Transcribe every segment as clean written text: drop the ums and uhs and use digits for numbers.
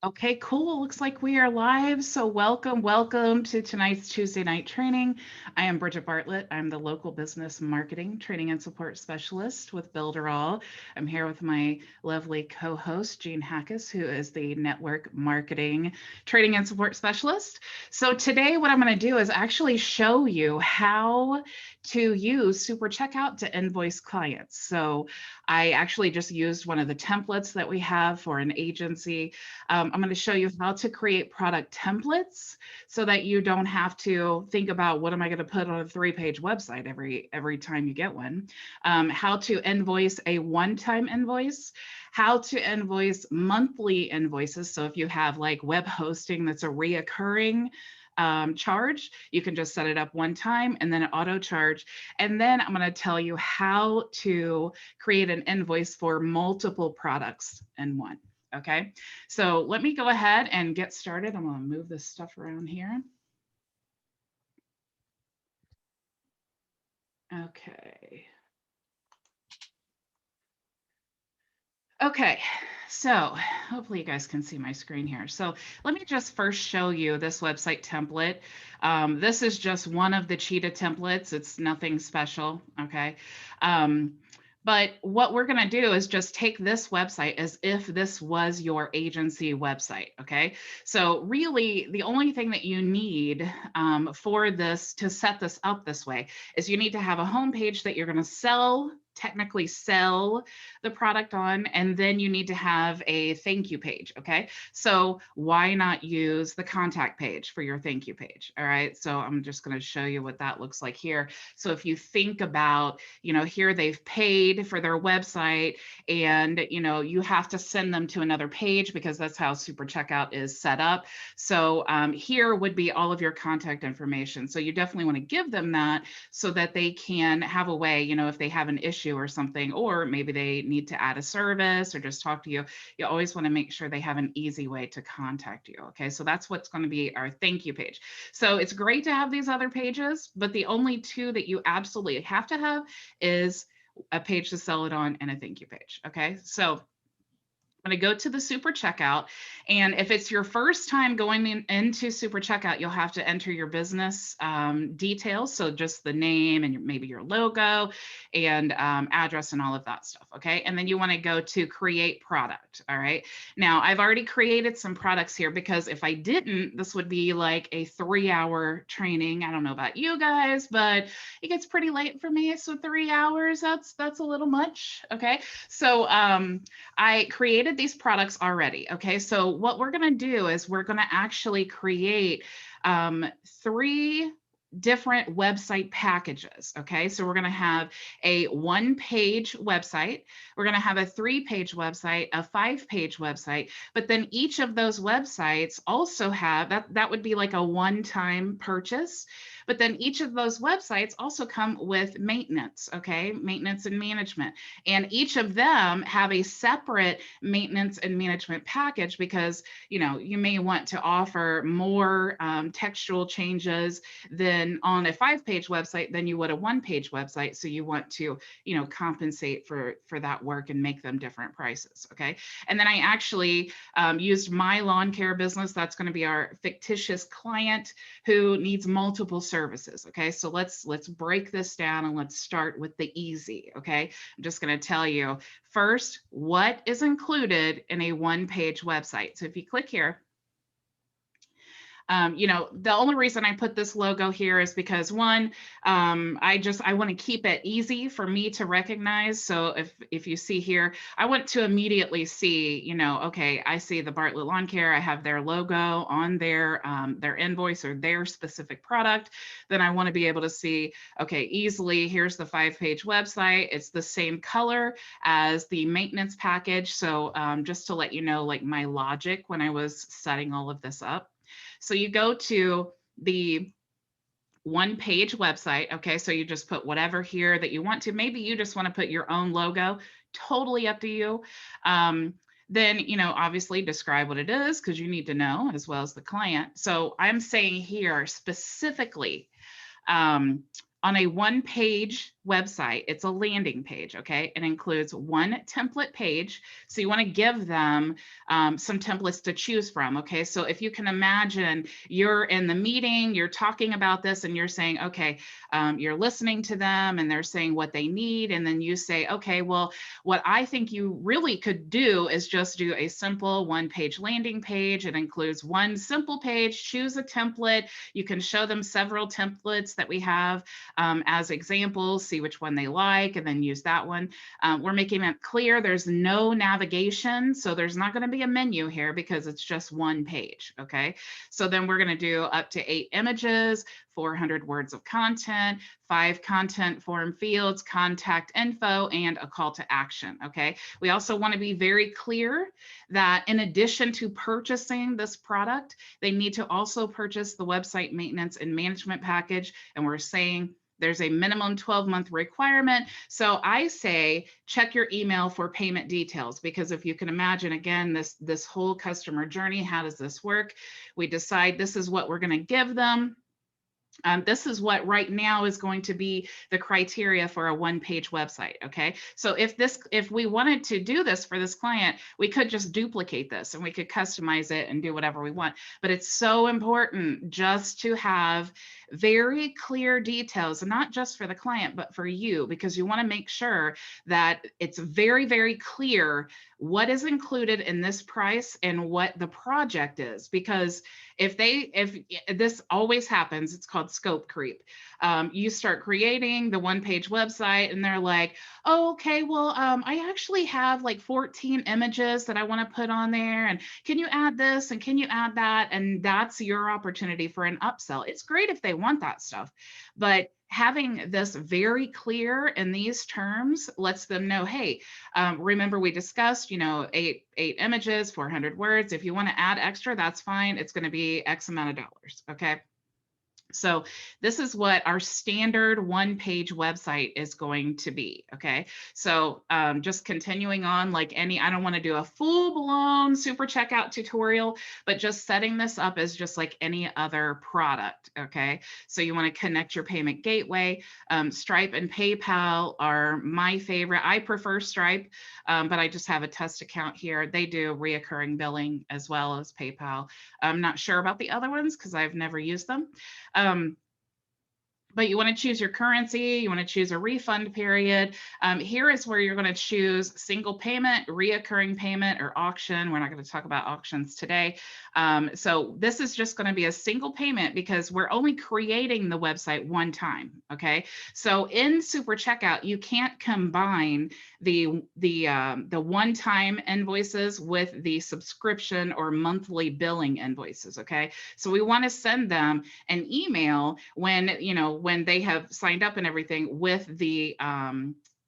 Okay, cool. Looks like we are live. So welcome to tonight's Tuesday night training. I am Bridget Bartlett. I'm the local business marketing training and support specialist with Builderall. I'm here with my lovely co-host, Jean Hackus, who is the network marketing training and support specialist. So today what I'm going to do is actually show you how to use Super Checkout to invoice clients. So I actually just used one of the templates that we have for an agency. I'm going to show you how to create product templates so that you don't have to think about what am I going to put on a 3-page website every time you get one. How to invoice a one-time invoice, how to invoice monthly invoices. So if you have like web hosting that's a reoccurring charge, you can just set it up one time and then auto charge. And then I'm going to tell you how to create an invoice for multiple products in one. Okay, so let me go ahead and get started. I'm going to move this stuff around here. Okay. Okay, so hopefully you guys can see my screen here. So let me just first show you this website template. This is just one of the cheetah templates. It's nothing special, okay? But what we're going to do is just take this website as if this was your agency website, okay? So really, the only thing that you need for this to set this up this way is you need to have a homepage that you're going to technically sell the product on, and then you need to have a thank you page, okay? So why not use the contact page for your thank you page, all right? So I'm just gonna show you what that looks like here. So if you think about, here they've paid for their website and, you have to send them to another page because that's how Super Checkout is set up. So here would be all of your contact information. So you definitely wanna give them that so that they can have a way, if they have an issue or something, or maybe they need to add a service or just talk to you, you always want to make sure they have an easy way to contact you. Okay, so that's what's going to be our thank you page. So it's great to have these other pages, but the only two that you absolutely have to have is a page to sell it on and a thank you page. Okay, so I'm going to go to the Super Checkout. And if it's your first time going into Super Checkout, you'll have to enter your business details. So just the name and maybe your logo and address and all of that stuff. Okay. And then you want to go to create product. All right. Now, I've already created some products here because if I didn't, this would be like a 3-hour training. I don't know about you guys, but it gets pretty late for me. So 3 hours, that's a little much. Okay. So I created these products already. Okay, so what we're going to do is we're going to actually create 3 different website packages. Okay, so we're going to have a 1-page website, we're going to have a 3-page website, a 5-page website, but then each of those websites also have that would be like a one-time purchase. But then each of those websites also come with maintenance, okay, maintenance and management. And each of them have a separate maintenance and management package because, you may want to offer more textual changes than on a 5-page website than you would a 1-page website. So you want to, compensate for that work and make them different prices, okay? And then I actually used my lawn care business. That's going to be our fictitious client who needs multiple services, okay? So let's break this down and let's start with the easy, okay? I'm just going to tell you first what is included in a 1-page website. So if you click here, the only reason I put this logo here is because one, I want to keep it easy for me to recognize. So if you see here, I want to immediately see, okay, I see the Bartlett Lawn Care. I have their logo on their invoice or their specific product. Then I want to be able to see, okay, easily, here's the 5-page website. It's the same color as the maintenance package. So just to let you know, like my logic when I was setting all of this up. So you go to the 1-page website. Okay, so you just put whatever here that you want to. Maybe you just want to put your own logo. Totally up to you. Then, obviously describe what it is because you need to know as well as the client. So I'm saying here specifically, On a one-page website, it's a landing page, okay? It includes one template page. So you want to give them some templates to choose from, okay? So if you can imagine you're in the meeting, you're talking about this and you're saying, okay, you're listening to them and they're saying what they need. And then you say, okay, well, what I think you really could do is just do a simple one-page landing page. It includes one simple page, choose a template. You can show them several templates that we have as examples, see which one they like, and then use that one. We're making it clear there's no navigation, so there's not going to be a menu here because it's just one page, okay? So then we're going to do up to 8 images, 400 words of content, 5 content form fields, contact info, and a call to action, okay? We also want to be very clear that in addition to purchasing this product, they need to also purchase the website maintenance and management package, and we're saying there's a minimum 12-month requirement. So I say check your email for payment details, because if you can imagine, again, this whole customer journey, how does this work? We decide this is what we're going to give them. This is what right now is going to be the criteria for a one-page website, okay? So if we wanted to do this for this client, we could just duplicate this and we could customize it and do whatever we want. But it's so important just to have very clear details, not just for the client, but for you, because you want to make sure that it's very, very clear what is included in this price and what the project is. Because if this always happens, it's called scope creep. You start creating the one-page website and they're like, oh, okay, well, I actually have like 14 images that I want to put on there. And can you add this? And can you add that? And that's your opportunity for an upsell. It's great if they want that stuff, but having this very clear in these terms lets them know, hey, remember we discussed, 8 images, 400 words. If you want to add extra, that's fine. It's going to be X amount of dollars. Okay. So this is what our standard one-page website is going to be, okay? So just continuing on, like I don't want to do a full-blown super checkout tutorial, but just setting this up as just like any other product, okay? So you want to connect your payment gateway. Stripe and PayPal are my favorite. I prefer Stripe, but I just have a test account here. They do reoccurring billing as well as PayPal. I'm not sure about the other ones because I've never used them. But you want to choose your currency, you want to choose a refund period. Here is where you're going to choose single payment, reoccurring payment, or auction. We're not going to talk about auctions today. So this is just going to be a single payment because we're only creating the website one time, okay? So in Super Checkout, you can't combine the one-time invoices with the subscription or monthly billing invoices, okay? So we want to send them an email when they have signed up and everything with the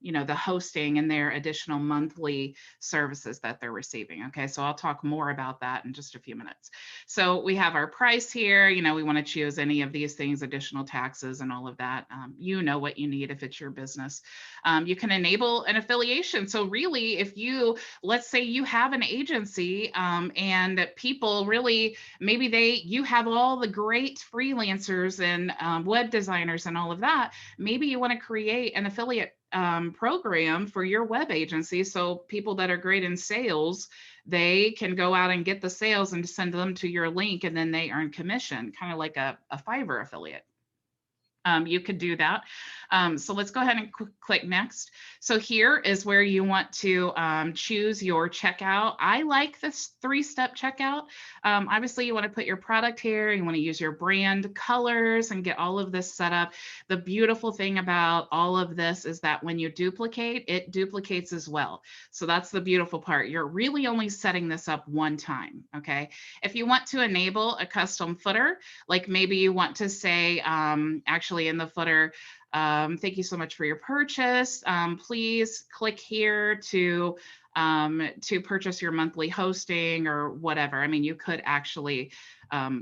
the hosting and their additional monthly services that they're receiving. Okay, so I'll talk more about that in just a few minutes. So we have our price here. We want to choose any of these things, additional taxes and all of that. You know what you need if it's your business. You can enable an affiliation. So really, if let's say you have an agency and people really, maybe you have all the great freelancers and web designers and all of that. Maybe you want to create an affiliate program for your web agency. So people that are great in sales, they can go out and get the sales and send them to your link, and then they earn commission, kind of like a Fiverr affiliate. You could do that. So let's go ahead and click next. So here is where you want to choose your checkout. I like this 3-step checkout. Obviously, you want to put your product here. You want to use your brand colors and get all of this set up. The beautiful thing about all of this is that when you duplicate, it duplicates as well. So that's the beautiful part. You're really only setting this up one time, okay? If you want to enable a custom footer, like maybe you want to say, actually in the footer, thank you so much for your purchase. Please click here to purchase your monthly hosting or whatever. I mean, you could actually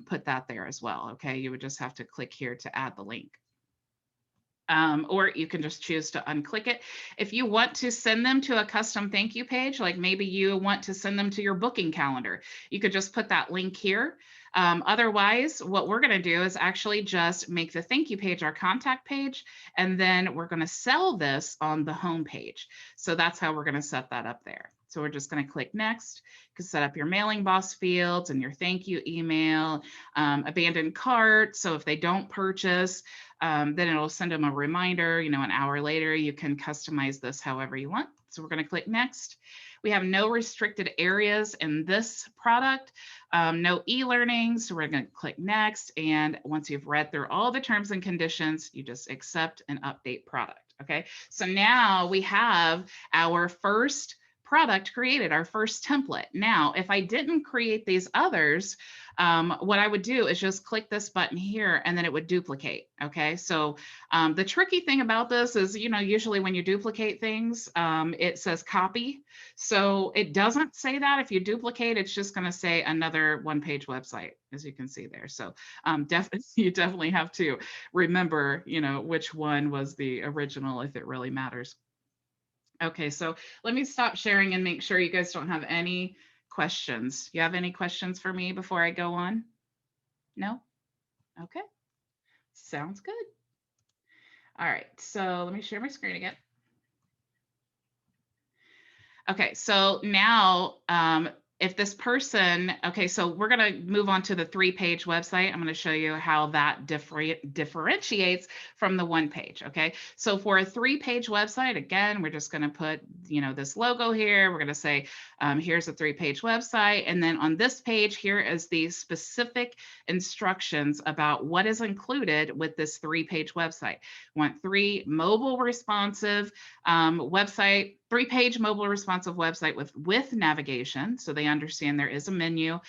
put that there as well. Okay, you would just have to click here to add the link. or you can just choose to unclick it. If you want to send them to a custom thank you page, like maybe you want to send them to your booking calendar, you could just put that link here. Otherwise, what we're going to do is actually just make the thank you page our contact page, and then we're going to sell this on the home page. So that's how we're going to set that up there. So we're just going to click next. You can set up your mailing boss fields and your thank you email, abandoned cart. So if they don't purchase, then it'll send them a reminder, you know, an hour later. You can customize this however you want. So we're going to click next. We have no restricted areas in this product, no e-learning. So we're going to click next. And once you've read through all the terms and conditions, you just accept and update product. Okay. So now we have our first product created, our first template. Now, if I didn't create these others, what I would do is just click this button here and then it would duplicate. Okay, so the tricky thing about this is, you know, usually when you duplicate things, it says copy. So it doesn't say that. If you duplicate, it's just going to say another one-page website, as you can see there. So you definitely have to remember, you know, which one was the original if it really matters. Okay, so let me stop sharing and make sure you guys don't have any questions. You have any questions for me before I go on? No? Okay, sounds good. All right, so let me share my screen again. Okay, so now if this person, okay, so we're going to move on to the 3-page website. I'm going to show you how that differentiates from the 1-page. Okay, so for a 3-page website, again, we're just going to put, you know, this logo here. We're going to say, here's a 3-page website. And then on this page, here is the specific instructions about what is included with this 3-page website. We want 3 mobile responsive website, 3-page mobile responsive website with navigation, so they understand there is a menu,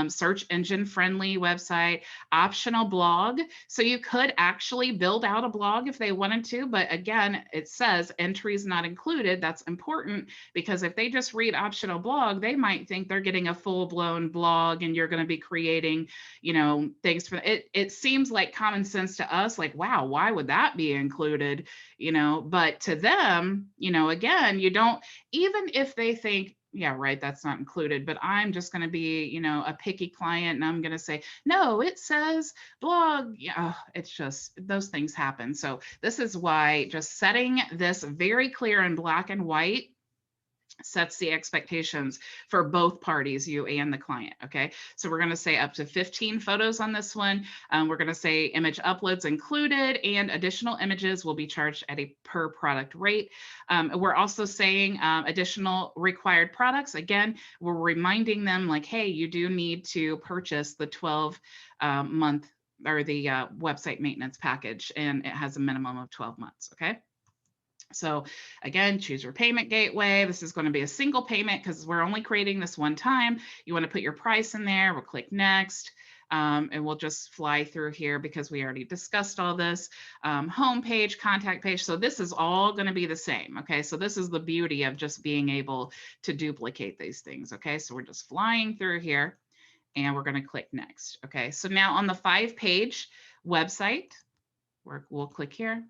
search engine friendly website, optional blog. So you could actually build out a blog if they wanted to, but again, it says entries not included. That's important because if they just read optional blog, they might think they're getting a full-blown blog and you're going to be creating, you know, things for it. It seems like common sense to us, like, wow, why would that be included? You know, but to them, you know, again, you don't, even if they think, yeah, right, that's not included, but I'm just going to be, you know, a picky client and I'm going to say, no, it says blog. Yeah, it's just, those things happen. So this is why just setting this very clear in black and white sets the expectations for both parties, you and the client. Okay, so we're going to say up to 15 photos on this one. We're going to say image uploads included and additional images will be charged at a per product rate. We're also saying additional required products. Again, we're reminding them like, hey, you do need to purchase the 12-month or the website maintenance package, and it has a minimum of 12 months. Okay. So again, choose your payment gateway. This is going to be a single payment because we're only creating this one time. You want to put your price in there. We'll click next. And we'll just fly through here because we already discussed all this. Home page, contact page. So this is all going to be the same. Okay, so this is the beauty of just being able to duplicate these things. Okay, so we're just flying through here and we're going to click next. Okay, so now on the 5-page website, we'll click here.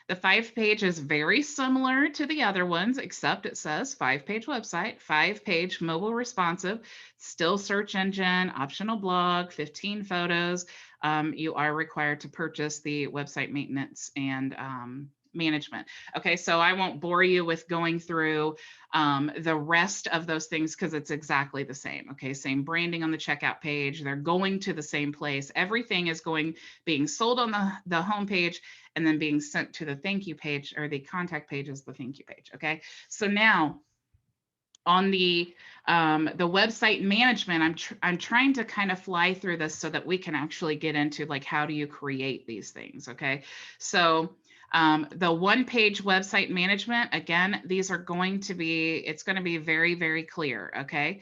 The 5-page is very similar to the other ones, except it says 5-page website, 5-page mobile responsive, still search engine, optional blog, 15 photos. You are required to purchase the website maintenance and management. Okay, so I won't bore you with going through the rest of those things because it's exactly the same. Okay, same branding on the checkout page. They're going to the same place. Everything is being sold on the home page and then being sent to the thank you page, or the contact page is the thank you page. Okay, so now on the website management, I'm trying to kind of fly through this so that we can actually get into like, how do you create these things? Okay, so the 1-page website management, again, these are going to be, it's going to be very, very clear. Okay.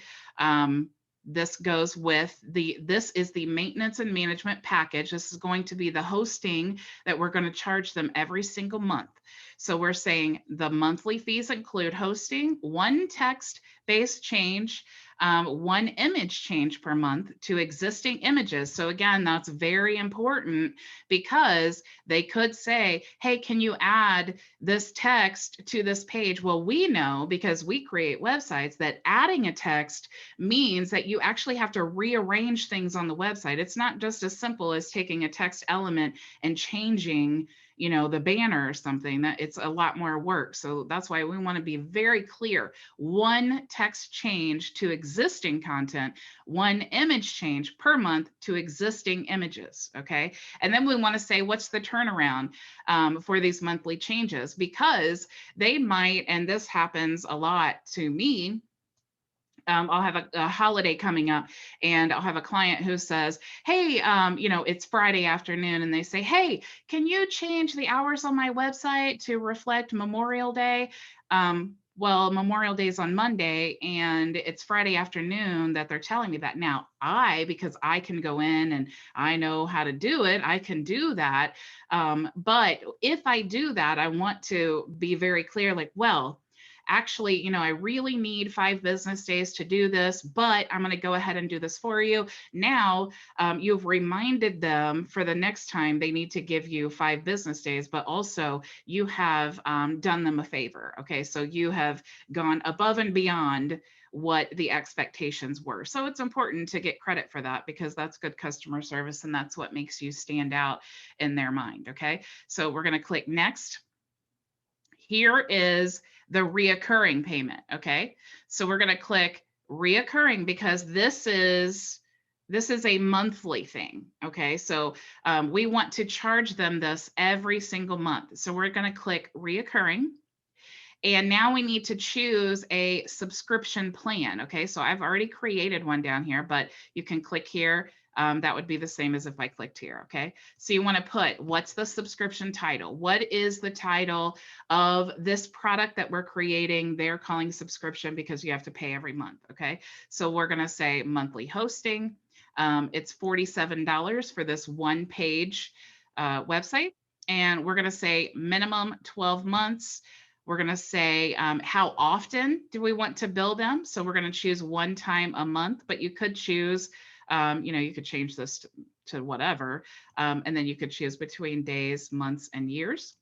This goes with this is the maintenance and management package. This is going to be the hosting that we're going to charge them every single month. So we're saying the monthly fees include hosting, 1 text-based change, one image change per month to existing images. So again, that's very important because they could say, hey, can you add this text to this page? Well, we know because we create websites that adding a text means that you actually have to rearrange things on the website. It's not just as simple as taking a text element and changing, you know, the banner or something. That it's a lot more work. So that's why we want to be very clear. One text change to existing content, one image change per month to existing images. Okay. And then we want to say, what's the turnaround for these monthly changes? Because they might, and this happens a lot to me, I'll have a holiday coming up and I'll have a client who says, hey, you know, it's Friday afternoon and they say, hey, can you change the hours on my website to reflect Memorial Day? Well, Memorial Day is on Monday and it's Friday afternoon that they're telling me that. Now, because I can go in and I know how to do it, I can do that. But if I do that, I want to be very clear, like, well, actually, you know, I really need 5 business days to do this, but I'm going to go ahead and do this for you. Now, you've reminded them for the next time they need to give you 5 business days, but also you have done them a favor. Okay, so you have gone above and beyond what the expectations were. So it's important to get credit for that because that's good customer service and that's what makes you stand out in their mind. Okay, so we're going to click next. Here is the reoccurring payment. Okay, so we're going to click reoccurring because this is a monthly thing. Okay, so we want to charge them this every single month. So we're going to click reoccurring. And now we need to choose a subscription plan. Okay, so I've already created one down here, but you can click here. That would be the same as if I clicked here. Okay, so you want to put what's the subscription title? What is the title of this product that we're creating? They're calling subscription because you have to pay every month. Okay, so we're going to say monthly hosting. It's $47 for this one page website. And we're going to say minimum 12 months. We're going to say how often do we want to bill them? So we're going to choose one time a month, but you could choose, you know, you could change this to whatever. And then you could choose between days, months, and years.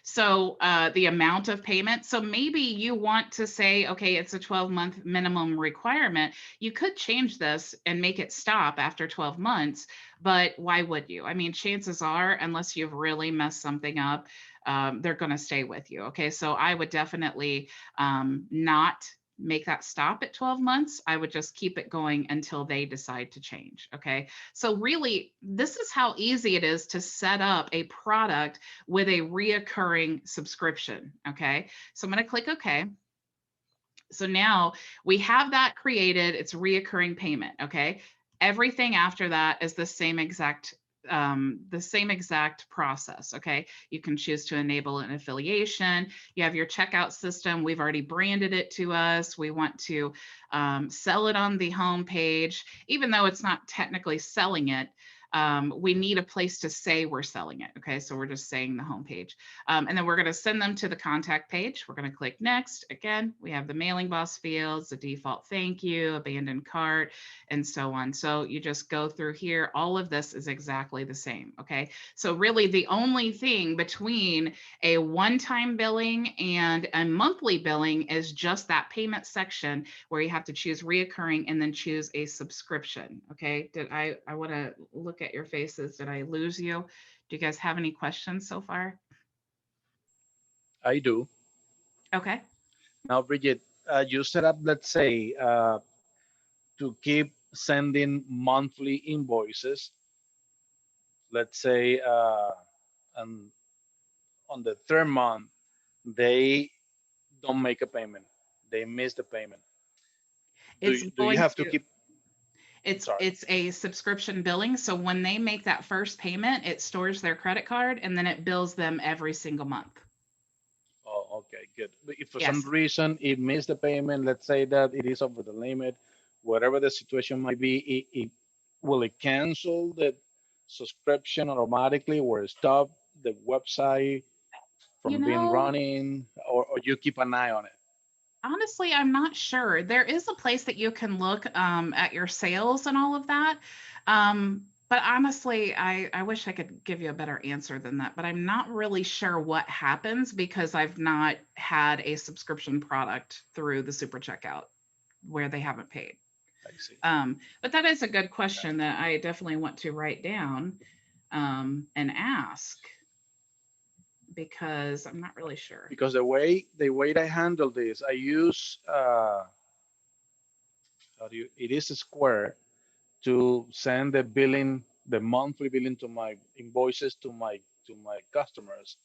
So the amount of payment. So maybe you want to say, okay, it's a 12-month minimum requirement. You could change this and make it stop after 12 months, but why would you? I mean, chances are, unless you've really messed something up, they're going to stay with you. Okay, so I would definitely not make that stop at 12 months. I would just keep it going until they decide to change. Okay, so really, this is how easy it is to set up a product with a reoccurring subscription. Okay, so I'm going to click OK. So now we have that created. It's reoccurring payment. Okay, everything after that is the same exact process. Okay, you can choose to enable an affiliation. You have your checkout system. We've already branded it to us. We want to sell it on the home page, even though it's not technically selling it. We need a place to say we're selling it. Okay, so we're just saying the homepage. And then we're going to send them to the contact page. We're going to click next. Again, we have the mailing boss fields, the default thank you, abandoned cart, and so on. So you just go through here. All of this is exactly the same. Okay, so really the only thing between a one-time billing and a monthly billing is just that payment section where you have to choose reoccurring and then choose a subscription. Okay, I want to look at your faces. Did I lose you? Do you guys have any questions so far? I do. Okay. Now, Bridget, you set up, let's say, to keep sending monthly invoices. Let's say um, on the third month, they don't make a payment. They miss the payment. It's Do you going have to to keep? I'm it's sorry. it's a subscription billing. So when they make that first payment, it stores their credit card and then it bills them every single month. Oh, okay, good. But if for some Yes. reason it missed the payment, let's say that it is over the limit, whatever the situation might be, will it cancel the subscription automatically or stop the website You from being know, running, or you keep an eye on it? Honestly, I'm not sure. There is a place that you can look at your sales and all of that. But honestly, I wish I could give you a better answer than that. But I'm not really sure what happens because I've not had a subscription product through the super checkout where they haven't paid. I see. But that is a good question that I definitely want to write down and ask because I'm not really sure. Because the way I handle this, I use it is Square to send the billing, the monthly billing to my invoices to my customers.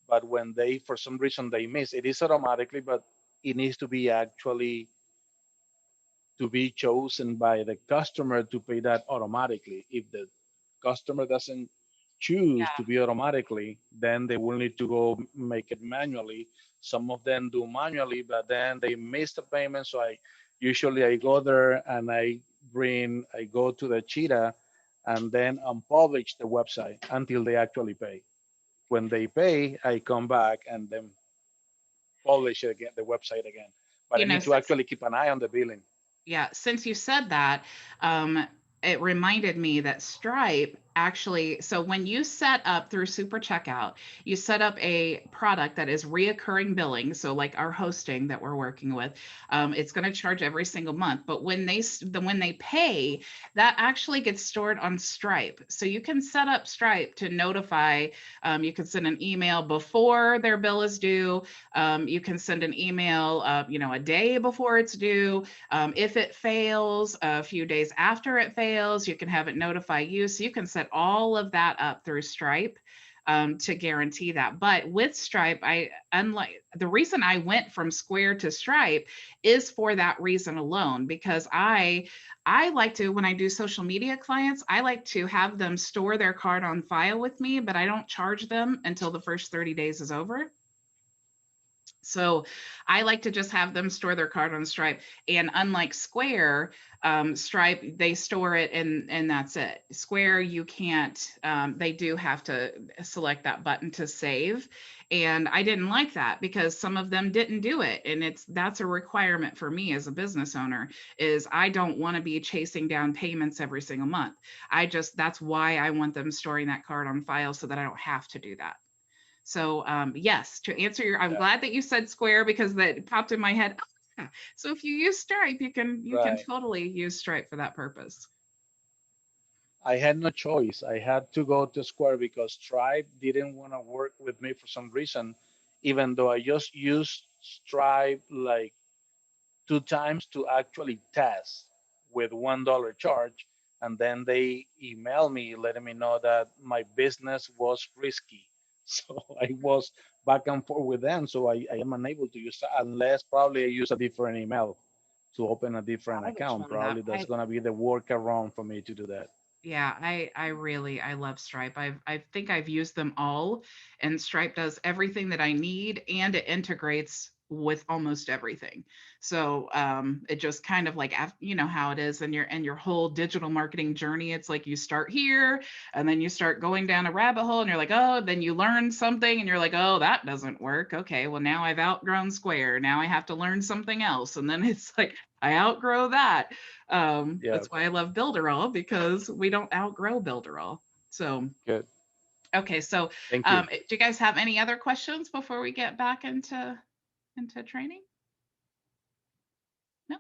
But when they, for some reason, they miss, it is automatically, but it needs to be actually to be chosen by the customer to pay that automatically. If the customer doesn't choose to be automatically, then they will need to go make it manually. Some of them do manually, but then they miss the payment. So I go there and I go to the Cheetah and then unpublish the website until they actually pay. When they pay, I come back and then publish it again, the website again. But I You know, need to since actually keep an eye on the billing. Yeah, since you said that, it reminded me that Stripe actually, so when you set up through Super Checkout, you set up a product that is reoccurring billing. So like our hosting that we're working with, it's going to charge every single month. But when they pay, that actually gets stored on Stripe. So you can set up Stripe to notify. You can send an email before their bill is due. You can send an email, a day before it's due. If it fails, a few days after it fails, you can have it notify you. So you can set all of that up through Stripe to guarantee that. But with Stripe, unlike the reason I went from Square to Stripe is for that reason alone, because I like to, when I do social media clients, I like to have them store their card on file with me, but I don't charge them until the first 30 days is over. So I like to just have them store their card on Stripe. And unlike Square, Stripe, they store it and that's it. Square, you can't, they do have to select that button to save. And I didn't like that because some of them didn't do it. And that's a requirement for me as a business owner is I don't want to be chasing down payments every single month. That's why I want them storing that card on file so that I don't have to do that. So yes, to answer I'm Yeah, glad that you said Square because that popped in my head. Oh, yeah. So if you use Stripe, you can right. totally use Stripe for that purpose. I had no choice. I had to go to Square because Stripe didn't want to work with me for some reason, even though I just used Stripe like 2 times to actually test with $1 charge. And then they emailed me letting me know that my business was risky. So I was back and forth with them. So I am unable to use that unless probably I use a different email to open a different I would account. try that. Probably that's going to be the workaround for me to do that. Yeah, I love Stripe. I think I've used them all, and Stripe does everything that I need, and it integrates with almost everything. So it just kind of like you know how it is in your whole digital marketing journey. It's like you start here, and then you start going down a rabbit hole, and you're like, oh, then you learn something, and you're like, oh, that doesn't work. Okay, well now I've outgrown Square. Now I have to learn something else, and then it's like I outgrow that. Yeah, That's why I love Builderall because we don't outgrow Builderall. So, good. okay. So, Thank you. do you guys have any other questions before we get back into training? No.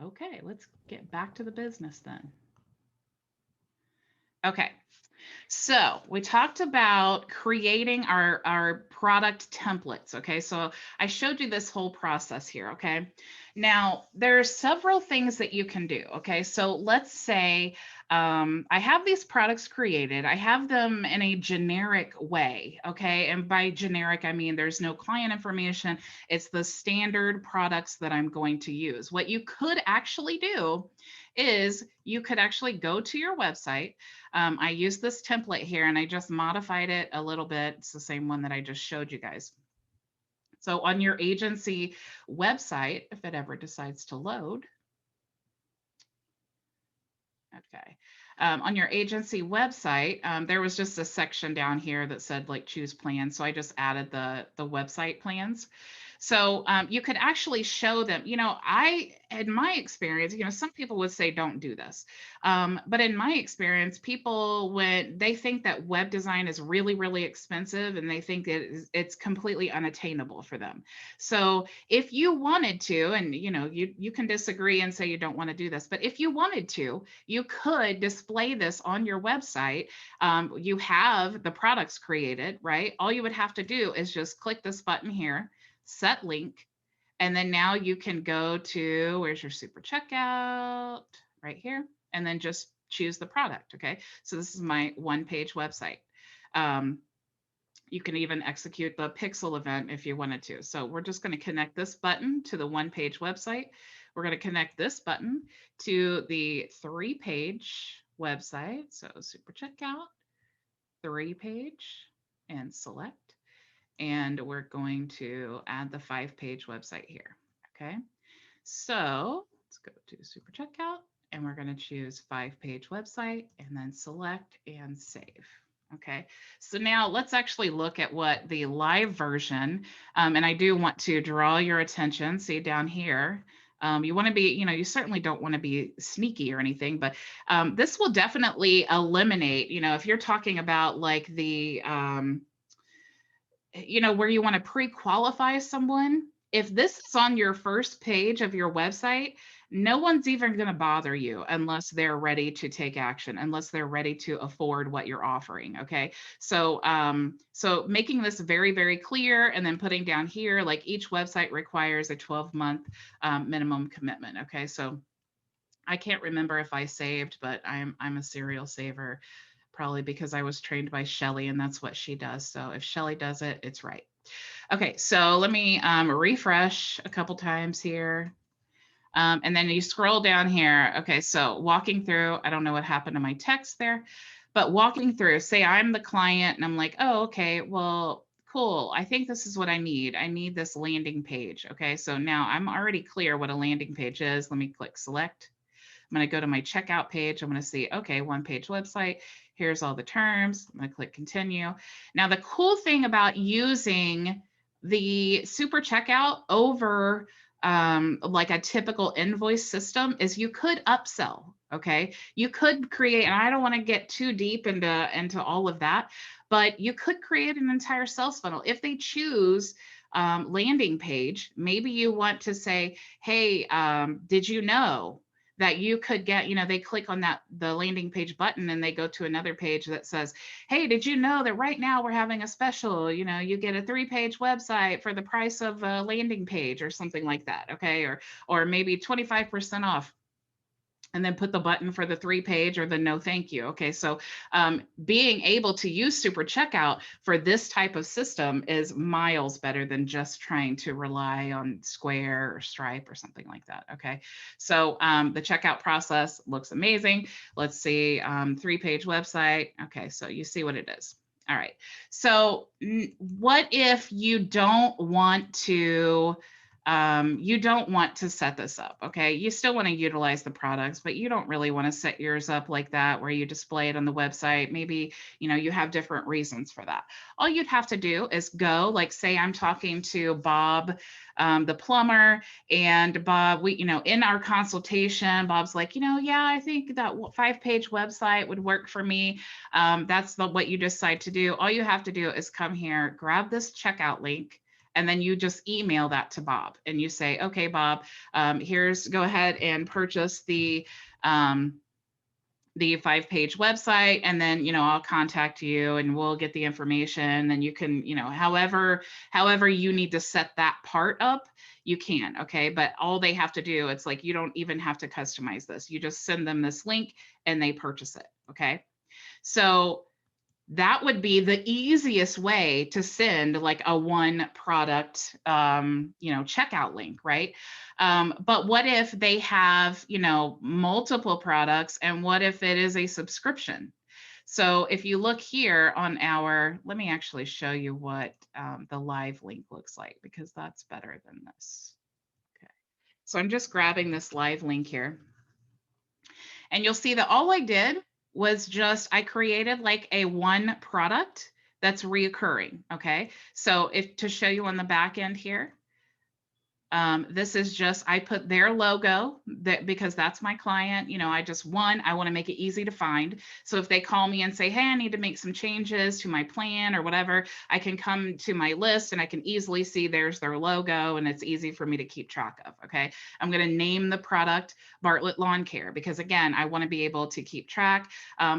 Okay. Let's get back to the business then. Okay. So we talked about creating our product templates. Okay, so I showed you this whole process here. Okay, now there's several things that you can do. Okay, so let's say I have these products created. I have them in a generic way. Okay, and by generic I mean there's no client information. It's the standard products that I'm going to use. What you could actually do is you could actually go to your website. I use this template here and I just modified it a little bit. It's the same one that I just showed you guys. So on your agency website, if it ever decides to load, okay. On your agency website, there was just a section down here that said like choose plans. So I just added the website plans. So you could actually show them, in my experience, some people would say don't do this. But in my experience, people, when they think that web design is really, really expensive and they think it's completely unattainable for them. So if you wanted to, and you can disagree and say you don't want to do this, but if you wanted to, you could display this on your website. You have the products created, right? All you would have to do is just click this button here, set link, and then now you can go to, where's your super checkout? Right here, and then just choose the product, okay? So this is my one-page website. You can even execute the pixel event if you wanted to. So we're just going to connect this button to the one-page website. We're going to connect this button to the 3-page website. So super checkout, 3-page, and select. And we're going to add the 5-page website here. Okay, so let's go to super checkout, and we're going to choose 5-page website and then select and save. Okay, so now let's actually look at what the live version, and I do want to draw your attention, see down here, you want to be, you certainly don't want to be sneaky or anything, but this will definitely eliminate, if you're talking about like the, where you want to pre-qualify someone. If this is on your first page of your website, no one's even going to bother you unless they're ready to take action, unless they're ready to afford what you're offering. Okay. So, so making this very, very clear, and then putting down here, like each website requires a 12-month minimum commitment. Okay. So I can't remember if I saved, but I'm a serial saver, probably because I was trained by Shelly and that's what she does. So if Shelly does it, it's right. Okay, so let me refresh a couple times here. And then you scroll down here. Okay, so walking through, I don't know what happened to my text there, but walking through, say I'm the client and I'm like, oh, okay, well, cool. I think this is what I need. I need this landing page. Okay, so now I'm already clear what a landing page is. Let me click select. I'm going to go to my checkout page. I'm going to see, okay, 1-page website. Here's all the terms. I'm going to click continue. Now, the cool thing about using the super checkout over like a typical invoice system is you could upsell. Okay, you could create, and I don't want to get too deep into all of that, but you could create an entire sales funnel if they choose landing page. Maybe you want to say, hey, did you know that you could get, they click on the landing page button and they go to another page that says, hey, did you know that right now we're having a special, you get a 3-page website for the price of a landing page or something like that. Okay. Or maybe 25% off. And then put the button for the 3-page or the no thank you. Okay, so being able to use super checkout for this type of system is miles better than just trying to rely on Square or Stripe or something like that. Okay, so the checkout process looks amazing. Let's see, 3-page website. Okay, so you see what it is. All right, so what if you don't want to set this up, okay? You still want to utilize the products, but you don't really want to set yours up like that where you display it on the website. Maybe, you have different reasons for that. All you'd have to do is go, like say I'm talking to Bob, the plumber, and Bob, we, in our consultation, Bob's like, yeah, I think that 5-page website would work for me. That's what you decide to do. All you have to do is come here, grab this checkout link, and then you just email that to Bob and you say, okay, Bob, go ahead and purchase the 5-page website. And then, I'll contact you and we'll get the information. And you can, however you need to set that part up, you can. Okay. But all they have to do, it's like, you don't even have to customize this. You just send them this link and they purchase it. Okay. So that would be the easiest way to send like a 1 product, checkout link, right? But what if they have, multiple products, and what if it is a subscription? So if you look here on let me actually show you what the live link looks like, because that's better than this. Okay. So I'm just grabbing this live link here, and you'll see that all I did was I created like a 1 product that's reoccurring. Okay. So to show you on the back end here, This is just, I put their logo because that's my client. You know, I want to make it easy to find. So if they call me and say, hey, I need to make some changes to my plan or whatever, I can come to my list and I can easily see there's their logo and it's easy for me to keep track of. Okay. I'm going to name the product Bartlett Lawn Care because again, I want to be able to keep track.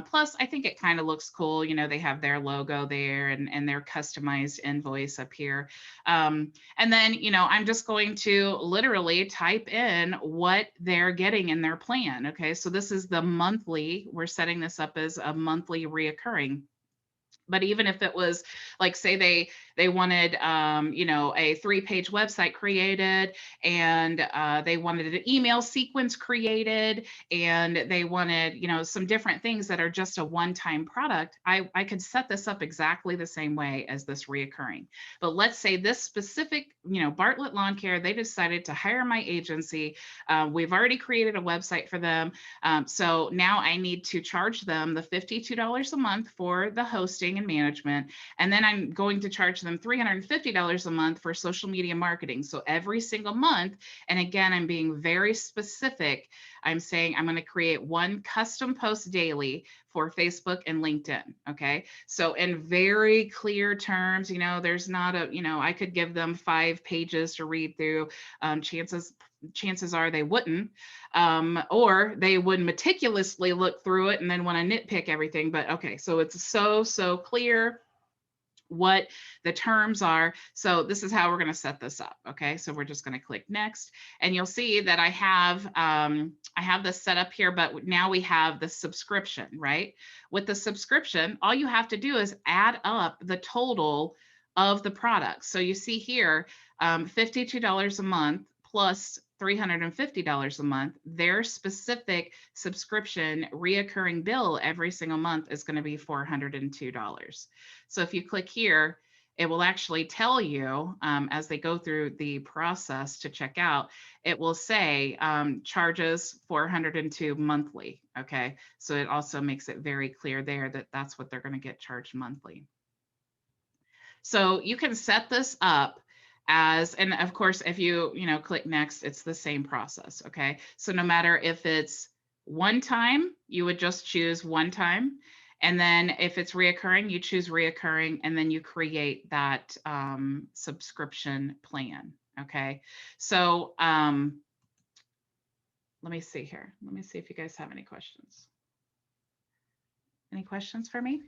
Plus, I think it kind of looks cool. You know, they have their logo there and their customized invoice up here. And then, you know, I'm just going to literally type in what they're getting in their plan. Okay, so this is the monthly. We're setting this up as a monthly reoccurring. But even if it was like, say they wanted, you know, a 3-page website created, and they wanted an email sequence created, and they wanted, you know, some different things that are just a one-time product, I could set this up exactly the same way as this reoccurring. But let's say this specific, you know, Bartlett Lawn Care, they decided to hire my agency. We've already created a website for them. So now I need to charge them the $52 a month for the hosting and management. And then I'm going to charge them $350 a month for social media marketing. So every single month, and again, I'm being very specific. I'm saying I'm going to create one custom post daily for Facebook and LinkedIn. Okay. So in very clear terms, you know, there's not a, you know, I could give them 5 pages to read through. Chances are they wouldn't, or they would meticulously look through it and then want to nitpick everything. But okay, so it's so clear what the terms are. So this is how we're going to set this up. Okay, so we're just going to click next, and you'll see that I have this set up here, but now we have the subscription, right? With the subscription, all you have to do is add up the total of the products. So you see here, $52 a month plus $350 a month. Their specific subscription reoccurring bill every single month is going to be $402. So if you click here, it will actually tell you, as they go through the process to check out, it will say charges $402 monthly. Okay, so it also makes it very clear there that that's what they're going to get charged monthly. So you can set this up as, and of course, if you click next, it's the same process. Okay, so no matter if it's one time, you would just choose one time. And then if it's reoccurring, you choose reoccurring, and then you create that subscription plan. Okay, so let me see here. Let me see if you guys have any questions. Any questions for me?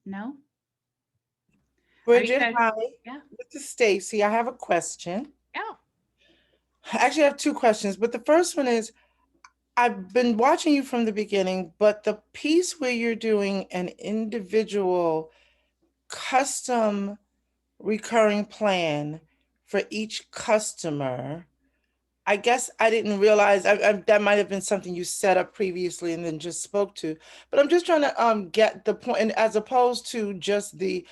No? Bridget, hi. Yeah. This is Stacy. I have a question. Yeah. Actually, I have 2 questions, but the first one is, I've been watching you from the beginning, but the piece where you're doing an individual custom recurring plan for each customer, I guess I didn't realize that might have been something you set up previously and then just spoke to, but I'm just trying to get the point, and as opposed to just the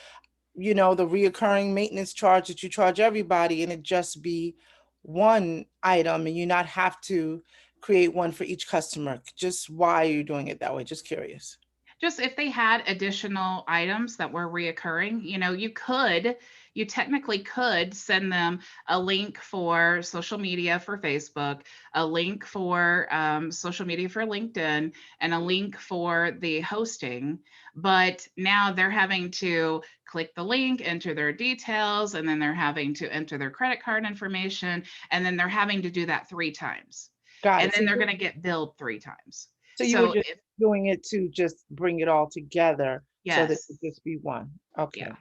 the reoccurring maintenance charge that you charge everybody, and it just be one item and you not have to create one for each customer. Just why are you doing it that way? Just curious. Just if they had additional items that were reoccurring, you technically could send them a link for social media for Facebook, a link for social media for LinkedIn, and a link for the hosting. But now they're having to click the link, enter their details, and then they're having to enter their credit card information, and then they're having to do that 3 times. Got And it. then they're going to get billed 3 times. So you were just doing it to just bring it all together, so that Yes. it just be one. Okay. Yeah.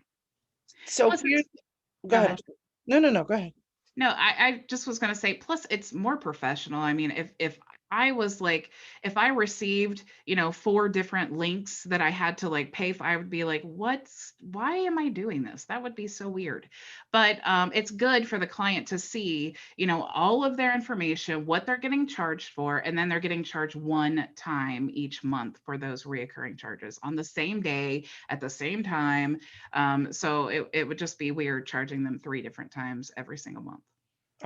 So Plus here, it's- go ahead. No, go ahead. No, I just was going to say, plus it's more professional. I mean, if I was like, if I received, 4 different links that I had to like pay for, I would be like, why am I doing this? That would be so weird. But it's good for the client to see, all of their information, what they're getting charged for, and then they're getting charged one time each month for those reoccurring charges on the same day at the same time. So it would just be weird charging them 3 different times every single month.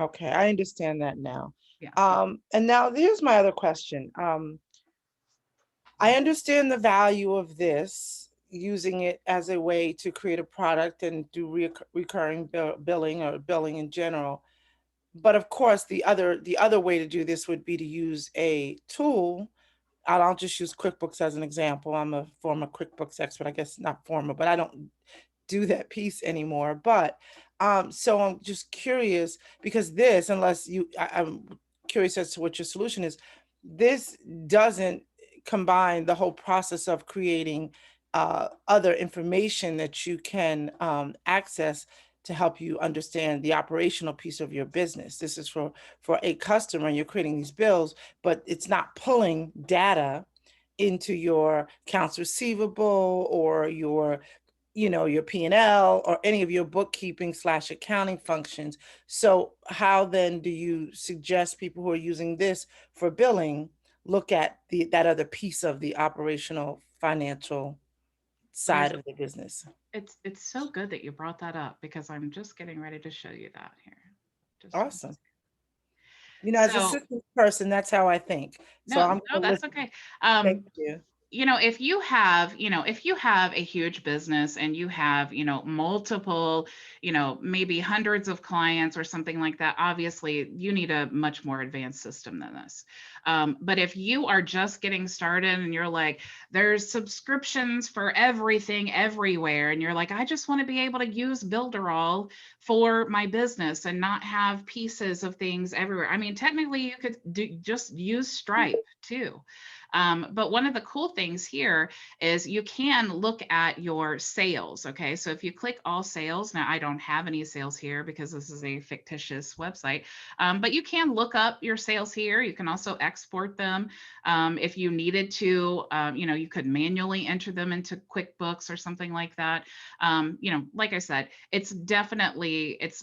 Okay, I understand that now. Yeah. And now here's my other question. I understand the value of this, using it as a way to create a product and do recurring billing or billing in general. But of course, the other way to do this would be to use a tool. I'll just use QuickBooks as an example. I'm a former QuickBooks expert, I guess not former, but I don't do that piece anymore. But so I'm just curious because this, unless I'm curious as to what your solution is, this doesn't combine the whole process of creating other information that you can access to help you understand the operational piece of your business. This is for a customer, and you're creating these bills, but it's not pulling data into your accounts receivable or your your P&L or any of your bookkeeping / accounting functions. So how then do you suggest people who are using this for billing look at that other piece of the operational financial There's side of the business? it's so good that you brought that up because I'm just getting ready to show you that here. Just one Awesome. As a So systems person, that's how I think. So no, I'm no, going to that's listen. okay. Thank you. If you have, if you have a huge business and you have, multiple, maybe hundreds of clients or something like that, obviously you need a much more advanced system than this. But if you are just getting started and you're like, there's subscriptions for everything everywhere, and you're like, I just want to be able to use Builderall for my business and not have pieces of things everywhere. I mean, technically you could just use Stripe too. But one of the cool things here is you can look at your sales. Okay, so if you click all sales, now I don't have any sales here because this is a fictitious website, but you can look up your sales here. You can also export them if you needed to. You could manually enter them into QuickBooks or something like that. Like I said, it's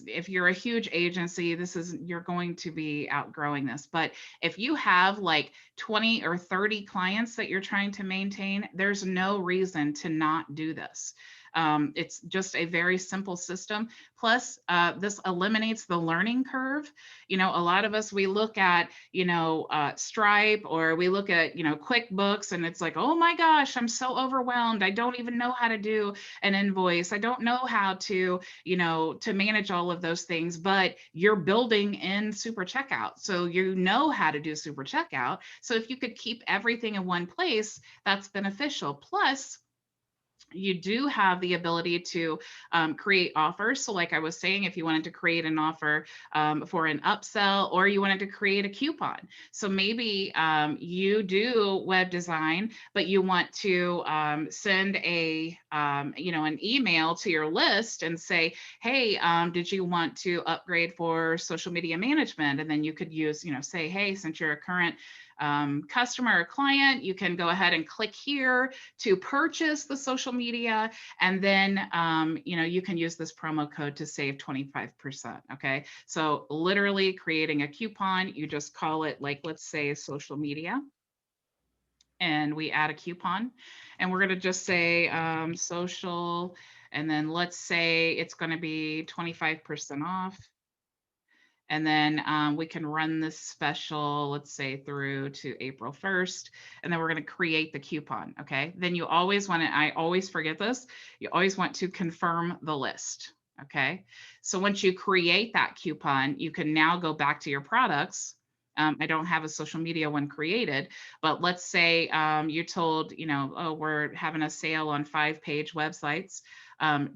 if you're a huge agency, you're going to be outgrowing this. But if you have like 20 or 30 clients that you're trying to maintain, there's no reason to not do this. It's just a very simple system. Plus, this eliminates the learning curve. A lot of us, we look at, Stripe, or we look at, QuickBooks, and it's like, oh my gosh, I'm so overwhelmed. I don't even know how to do an invoice. I don't know how to, to manage all of those things, but you're building in Super Checkout. So you know how to do Super Checkout. So if you could keep everything in one place, that's beneficial. Plus, you do have the ability to create offers. So like I was saying, if you wanted to create an offer for an upsell, or you wanted to create a coupon. So maybe you do web design, but you want to send an email to your list and say, hey, did you want to upgrade for social media management? And then you could use, say, hey, since you're a current customer or client, you can go ahead and click here to purchase the social media. And then, you can use this promo code to save 25%. Okay. So literally creating a coupon, you just call it, like, let's say social media, and we add a coupon, and we're going to just say social, and then let's say it's going to be 25% off. And then we can run this special, let's say through to April 1st, and then we're going to create the coupon. Okay. Then you always want to, I always forget this, you always want to confirm the list. Okay. So once you create that coupon, you can now go back to your products. I don't have a social media one created, but let's say you told, oh, we're having a sale on 5-page websites.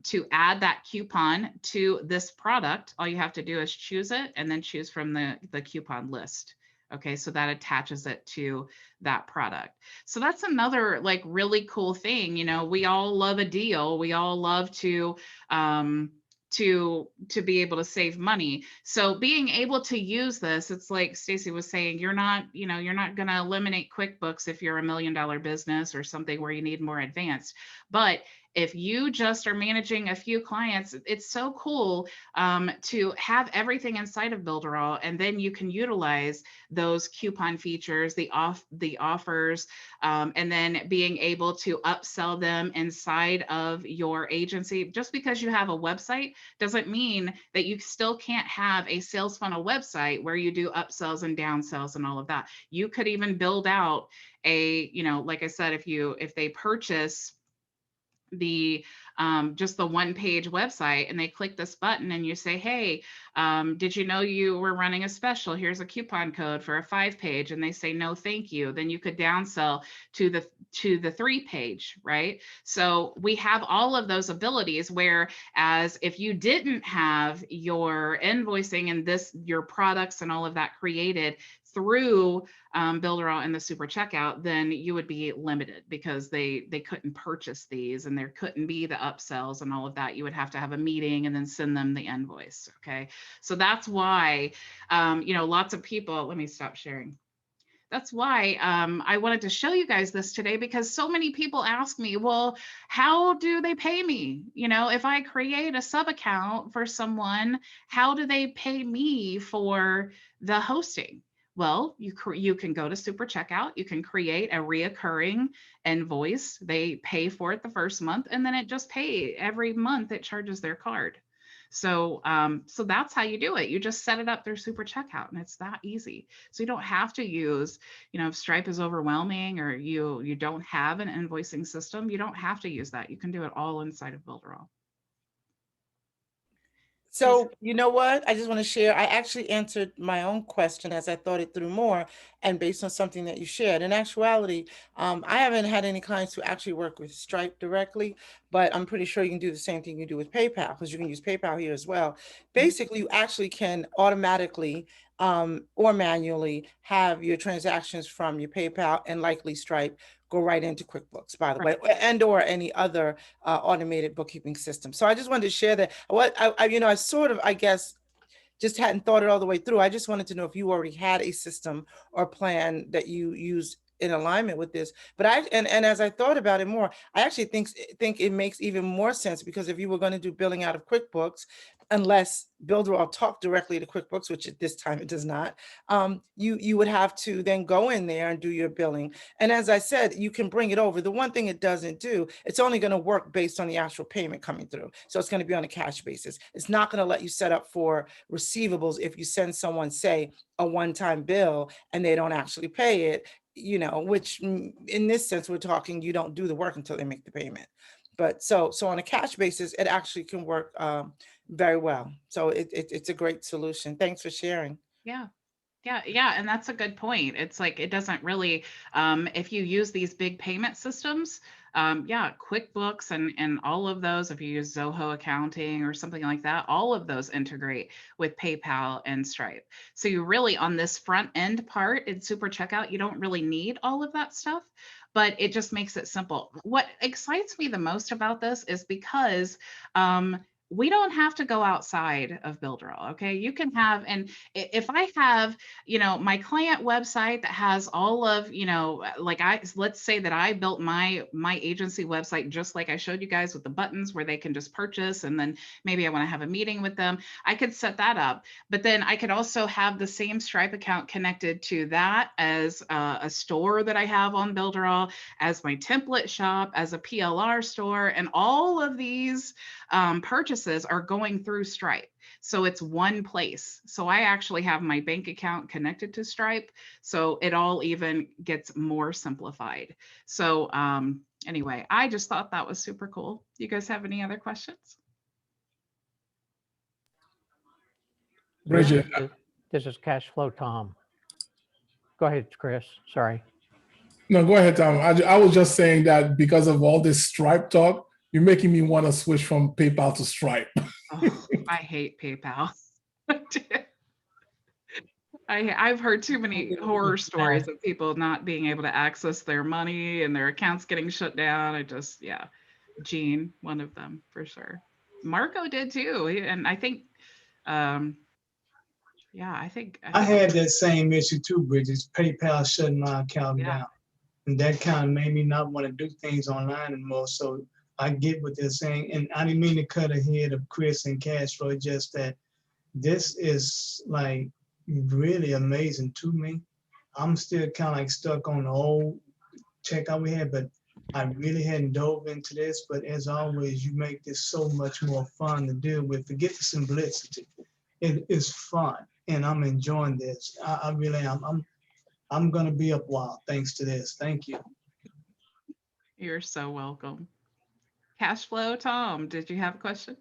To add that coupon to this product, all you have to do is choose it and then choose from the coupon list. Okay, so that attaches it to that product. So that's another like really cool thing. We all love a deal. We all love to be able to save money. So being able to use this, it's like Stacy was saying, you're not going to eliminate QuickBooks if you're $1 million business or something where you need more advanced. But if you just are managing a few clients, it's so cool to have everything inside of Builderall, and then you can utilize those coupon features, the offers, and then being able to upsell them inside of your agency. Just because you have a website doesn't mean that you still can't have a sales funnel website where you do upsells and downsells and all of that. You could even build out a, like I said, if they purchase the just the one-page website, and they click this button and you say, hey, did you know you were running a special? Here's a coupon code for a 5-page, and they say no thank you, then you could downsell to the 3-page, right? So we have all of those abilities, whereas if you didn't have your invoicing and your products and all of that created through Builderall and the super checkout, then you would be limited, because they couldn't purchase these, and there couldn't be the upsells and all of that. You would have to have a meeting and then send them the invoice. Okay, so that's why lots of people. Let me stop sharing. That's why I wanted to show you guys this today, because so many people ask me, well, how do they pay me? If I create a sub account for someone, how do they pay me for the hosting? Well, you can go to Super Checkout, you can create a reoccurring invoice. They pay for it the first month, and then it just pay every month. It charges their card. So that's how you do it. You just set it up through Super Checkout, and it's that easy. So you don't have to use, if Stripe is overwhelming or you don't have an invoicing system, you don't have to use that. You can do it all inside of Builderall. So, you know what? I just want to share. I actually answered my own question as I thought it through more, and based on something that you shared. In actuality, I haven't had any clients who actually work with Stripe directly, but I'm pretty sure you can do the same thing you do with PayPal, because you can use PayPal here as well. Basically, you actually can automatically or manually have your transactions from your PayPal and likely Stripe go right into QuickBooks, by the way, and or any other automated bookkeeping system. So I just wanted to share that. What I sort of, I guess, just hadn't thought it all the way through. I just wanted to know if you already had a system or plan that you used in alignment with this. But and as I thought about it more, I actually think it makes even more sense, because if you were going to do billing out of QuickBooks, unless Builderall talk directly to QuickBooks, which at this time it does not, you would have to then go in there and do your billing. And as I said, you can bring it over. The one thing it doesn't do, it's only going to work based on the actual payment coming through. So it's going to be on a cash basis. It's not going to let you set up for receivables if you send someone, say, a one-time bill and they don't actually pay it, which in this sense, we're talking, you don't do the work until they make the payment. But so on a cash basis, it actually can work very well. So it's a great solution. Thanks for sharing. Yeah. And that's a good point. It's like, it doesn't really, if you use these big payment systems, QuickBooks and all of those, if you use Zoho accounting or something like that, all of those integrate with PayPal and Stripe. So you really, on this front end part in Super Checkout, you don't really need all of that stuff, but it just makes it simple. What excites me the most about this is because we don't have to go outside of Builderall. Okay, you can have, and if I have, my client website that has all of, like let's say that I built my agency website just like I showed you guys, with the buttons where they can just purchase, and then maybe I want to have a meeting with them. I could set that up, but then I could also have the same Stripe account connected to that as a store that I have on Builderall, as my template shop, as a PLR store, and all of these purchases are going through Stripe. So it's one place. So I actually have my bank account connected to Stripe. So it all even gets more simplified. So anyway, I just thought that was super cool. You guys have any other questions? Bridget. This is Cashflow Tom. Go ahead, Chris. Sorry. No, go ahead, Tom. I was just saying that because of all this Stripe talk, you're making me want to switch from PayPal to Stripe. Oh, I hate PayPal. I've heard too many horror stories of people not being able to access their money and their accounts getting shut down. Gene, one of them for sure. Marco did too. And I think, I had that same issue too, Bridget. PayPal shutting my account down. And that kind of made me not want to do things online anymore. So I get what they're saying. And I didn't mean to cut ahead of Chris and Cashflow, just that this is like really amazing to me. I'm still kind of like stuck on the old checkout we had, but I really hadn't dove into this. But as always, you make this so much more fun to deal with. Forget the simplicity. It is fun, and I'm enjoying this. I really am. I'm gonna be up wild thanks to this. Thank you. You're so welcome. Cash flow, Tom, did you have a question?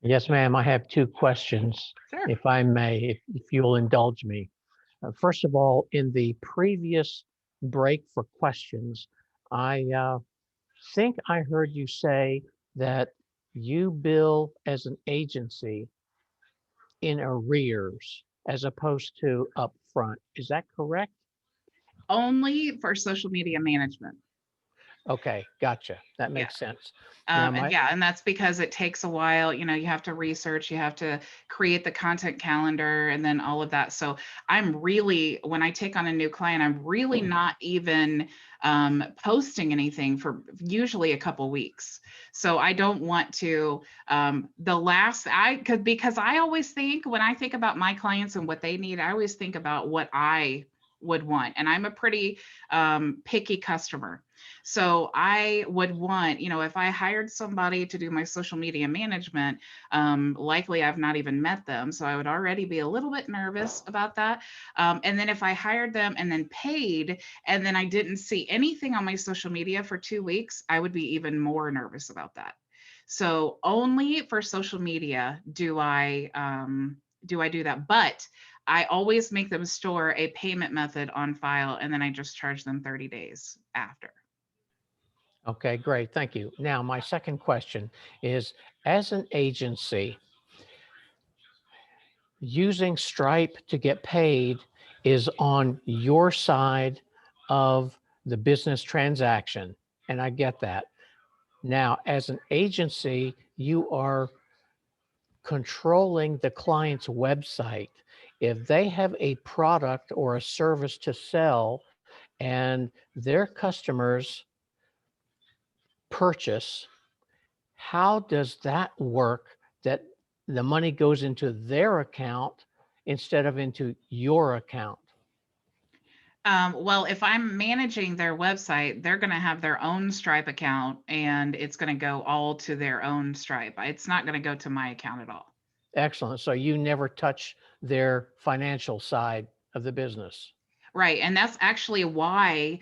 Yes, ma'am. I have two questions, Sure. if I may, if you'll indulge me. First of all, in the previous break for questions, I think I heard you say that you bill as an agency in arrears as opposed to upfront. Is that correct? Only for social media management. Okay, gotcha. That Yeah. makes sense. Now, And yeah, and that's because it takes a while. You know, you have to research, you have to create the content calendar, and then all of that. So I'm really, when I take on a new client, I'm really not even posting anything for usually a couple weeks. So I don't want to, because I always think, when I think about my clients and what they need, I always think about what I would want. And I'm a pretty picky customer. So I would want, you know, if I hired somebody to do my social media management, likely I've not even met them. So I would already be a little bit nervous about that. And then if I hired them and then paid, and then I didn't see anything on my social media for 2 weeks, I would be even more nervous about that. So only for social media do I do that. But I always make them store a payment method on file, and then I just charge them 30 days after. okay, great. Thank you. Now, my second question is, as an agency, using Stripe to get paid is on your side of the business transaction, and I get that. Now, as an agency, you are controlling the client's website. If they have a product or a service to sell and their customers purchase, how does that work that the money goes into their account instead of into your account? Well, if I'm managing their website, they're going to have their own Stripe account, and it's going to go all to their own Stripe. It's not going to go to my account at all. Excellent. So you never touch their financial side of the business. Right. And that's actually why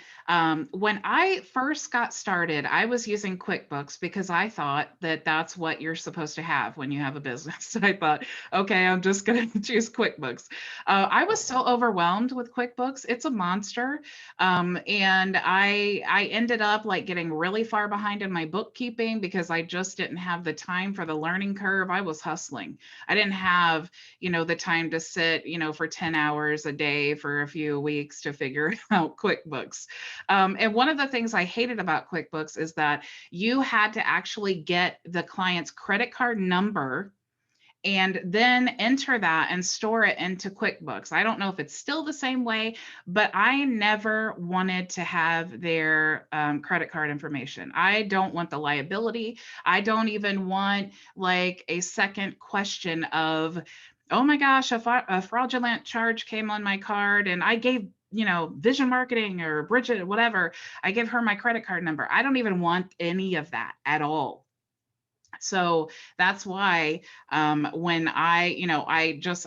when I first got started, I was using QuickBooks because I thought that that's what you're supposed to have when you have a business. I thought, okay, I'm just going to choose QuickBooks. I was so overwhelmed with QuickBooks. It's a monster. And I ended up like getting really far behind in my bookkeeping because I just didn't have the time for the learning curve. I was hustling. I didn't have, you know, the time to sit, you know, for 10 hours a day for a few weeks to figure out QuickBooks. And one of the things I hated about QuickBooks is that you had to actually get the client's credit card number and then enter that and store it into QuickBooks. I don't know if it's still the same way, but I never wanted to have their credit card information. I don't want the liability. I don't even want like a second question of, oh my gosh, a fraudulent charge came on my card and I gave, you know, Vision Marketing or Bridget, whatever, I give her my credit card number. I don't even want any of that at all. So that's why when I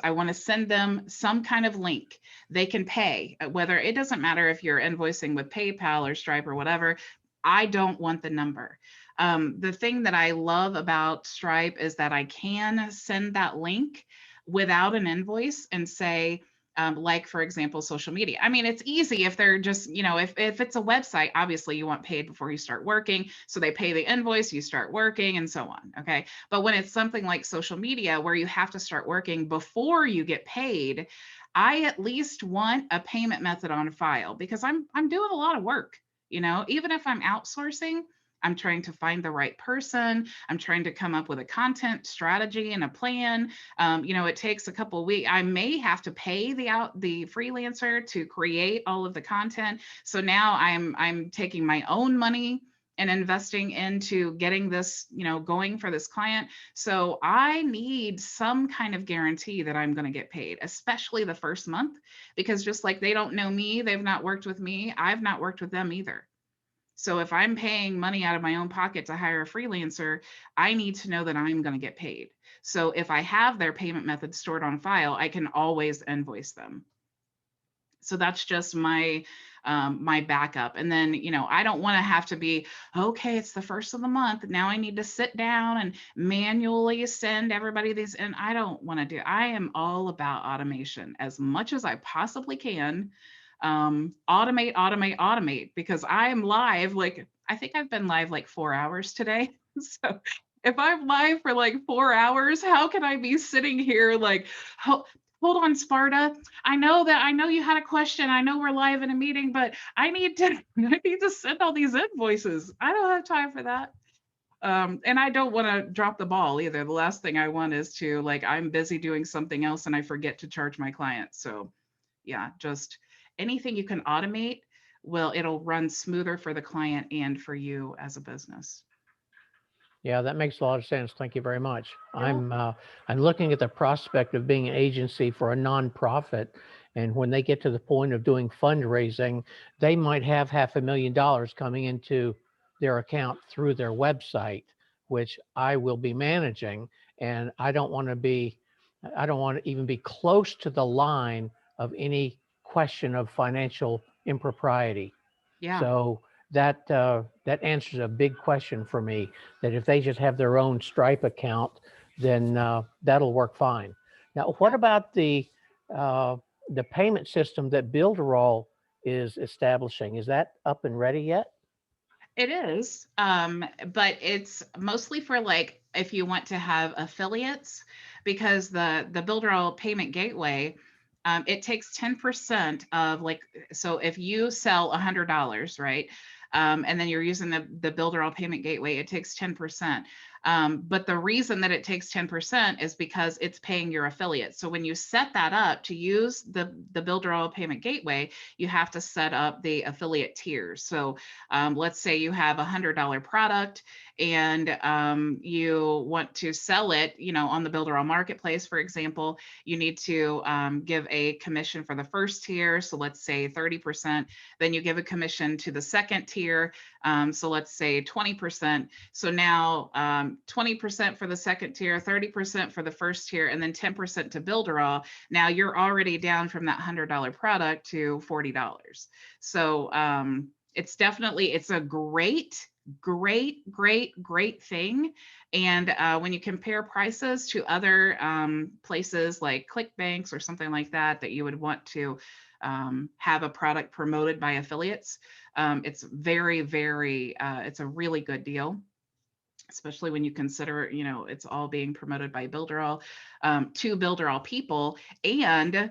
want to send them some kind of link, they can pay, whether it doesn't matter if you're invoicing with PayPal or Stripe or whatever. I don't want the number. The thing that I love about Stripe is that I can send that link without an invoice and say, like, for example, social media. I mean, it's easy if they're just, you know, if it's a website, obviously you want paid before you start working. So they pay the invoice, you start working and so on. Okay. But when it's something like social media where you have to start working before you get paid, I at least want a payment method on file because I'm doing a lot of work, you know, even if I'm outsourcing. I'm trying to find the right person. I'm trying to come up with a content strategy and a plan. You know, it takes a couple of weeks. I may have to pay the freelancer to create all of the content. So now I'm taking my own money and investing into getting this, you know, going for this client. So I need some kind of guarantee that I'm going to get paid, especially the first month, because just like they don't know me, they've not worked with me, I've not worked with them either. So if I'm paying money out of my own pocket to hire a freelancer, I need to know that I'm going to get paid. So if I have their payment method stored on file, I can always invoice them. So that's just my my backup. And then, you know, I don't want to have to be, okay, it's the first of the month. Now I need to sit down and manually send everybody these. And I don't want to do, I am all about automation as much as I possibly can. Automate, automate, automate, because I am live. Like, I think I've been live like 4 hours today. So if I'm live for like 4 hours, how can I be sitting here like, hold on, Sparta. I know you had a question. I know we're live in a meeting, but I need to send all these invoices. I don't have time for that. And I don't want to drop the ball either. The last thing I want is to, like, I'm busy doing something else and I forget to charge my clients. So yeah, just anything you can automate, it'll run smoother for the client and for you as a business. Yeah, that makes a lot of sense. Thank you very much. You're I'm looking at the prospect of being an agency for a nonprofit, and when they get to the point of doing fundraising, they might have $500,000 coming into their account through their website, which I will be managing, and I don't want to even be close to the line of any question of financial impropriety. Yeah. So that answers a big question for me, that if they just have their own Stripe account, then that'll work fine. Now, what about the payment system that Builderall is establishing? Is that up and ready yet? It is, but it's mostly for, like, if you want to have affiliates, because the Builderall payment gateway, it takes 10% of, like, so if you sell $100, right? And then you're using the Builderall payment gateway, it takes 10%. But the reason that it takes 10% is because it's paying your affiliates. So when you set that up to use the Builderall payment gateway, you have to set up the affiliate tiers. So let's say you have a $100 product and you want to sell it, you know, on the Builderall marketplace, for example, you need to give a commission for the first tier. So let's say 30%, then you give a commission to the second tier. So let's say 20%. So now 20% for the second tier, 30% for the first tier, and then 10% to Builderall. Now you're already down from that $100 product to $40. So it's definitely, it's a great thing. And when you compare prices to other places like ClickBanks or something like that, that you would want to have a product promoted by affiliates, it's very, it's a really good deal, especially when you consider, you know, it's all being promoted by Builderall to Builderall people. And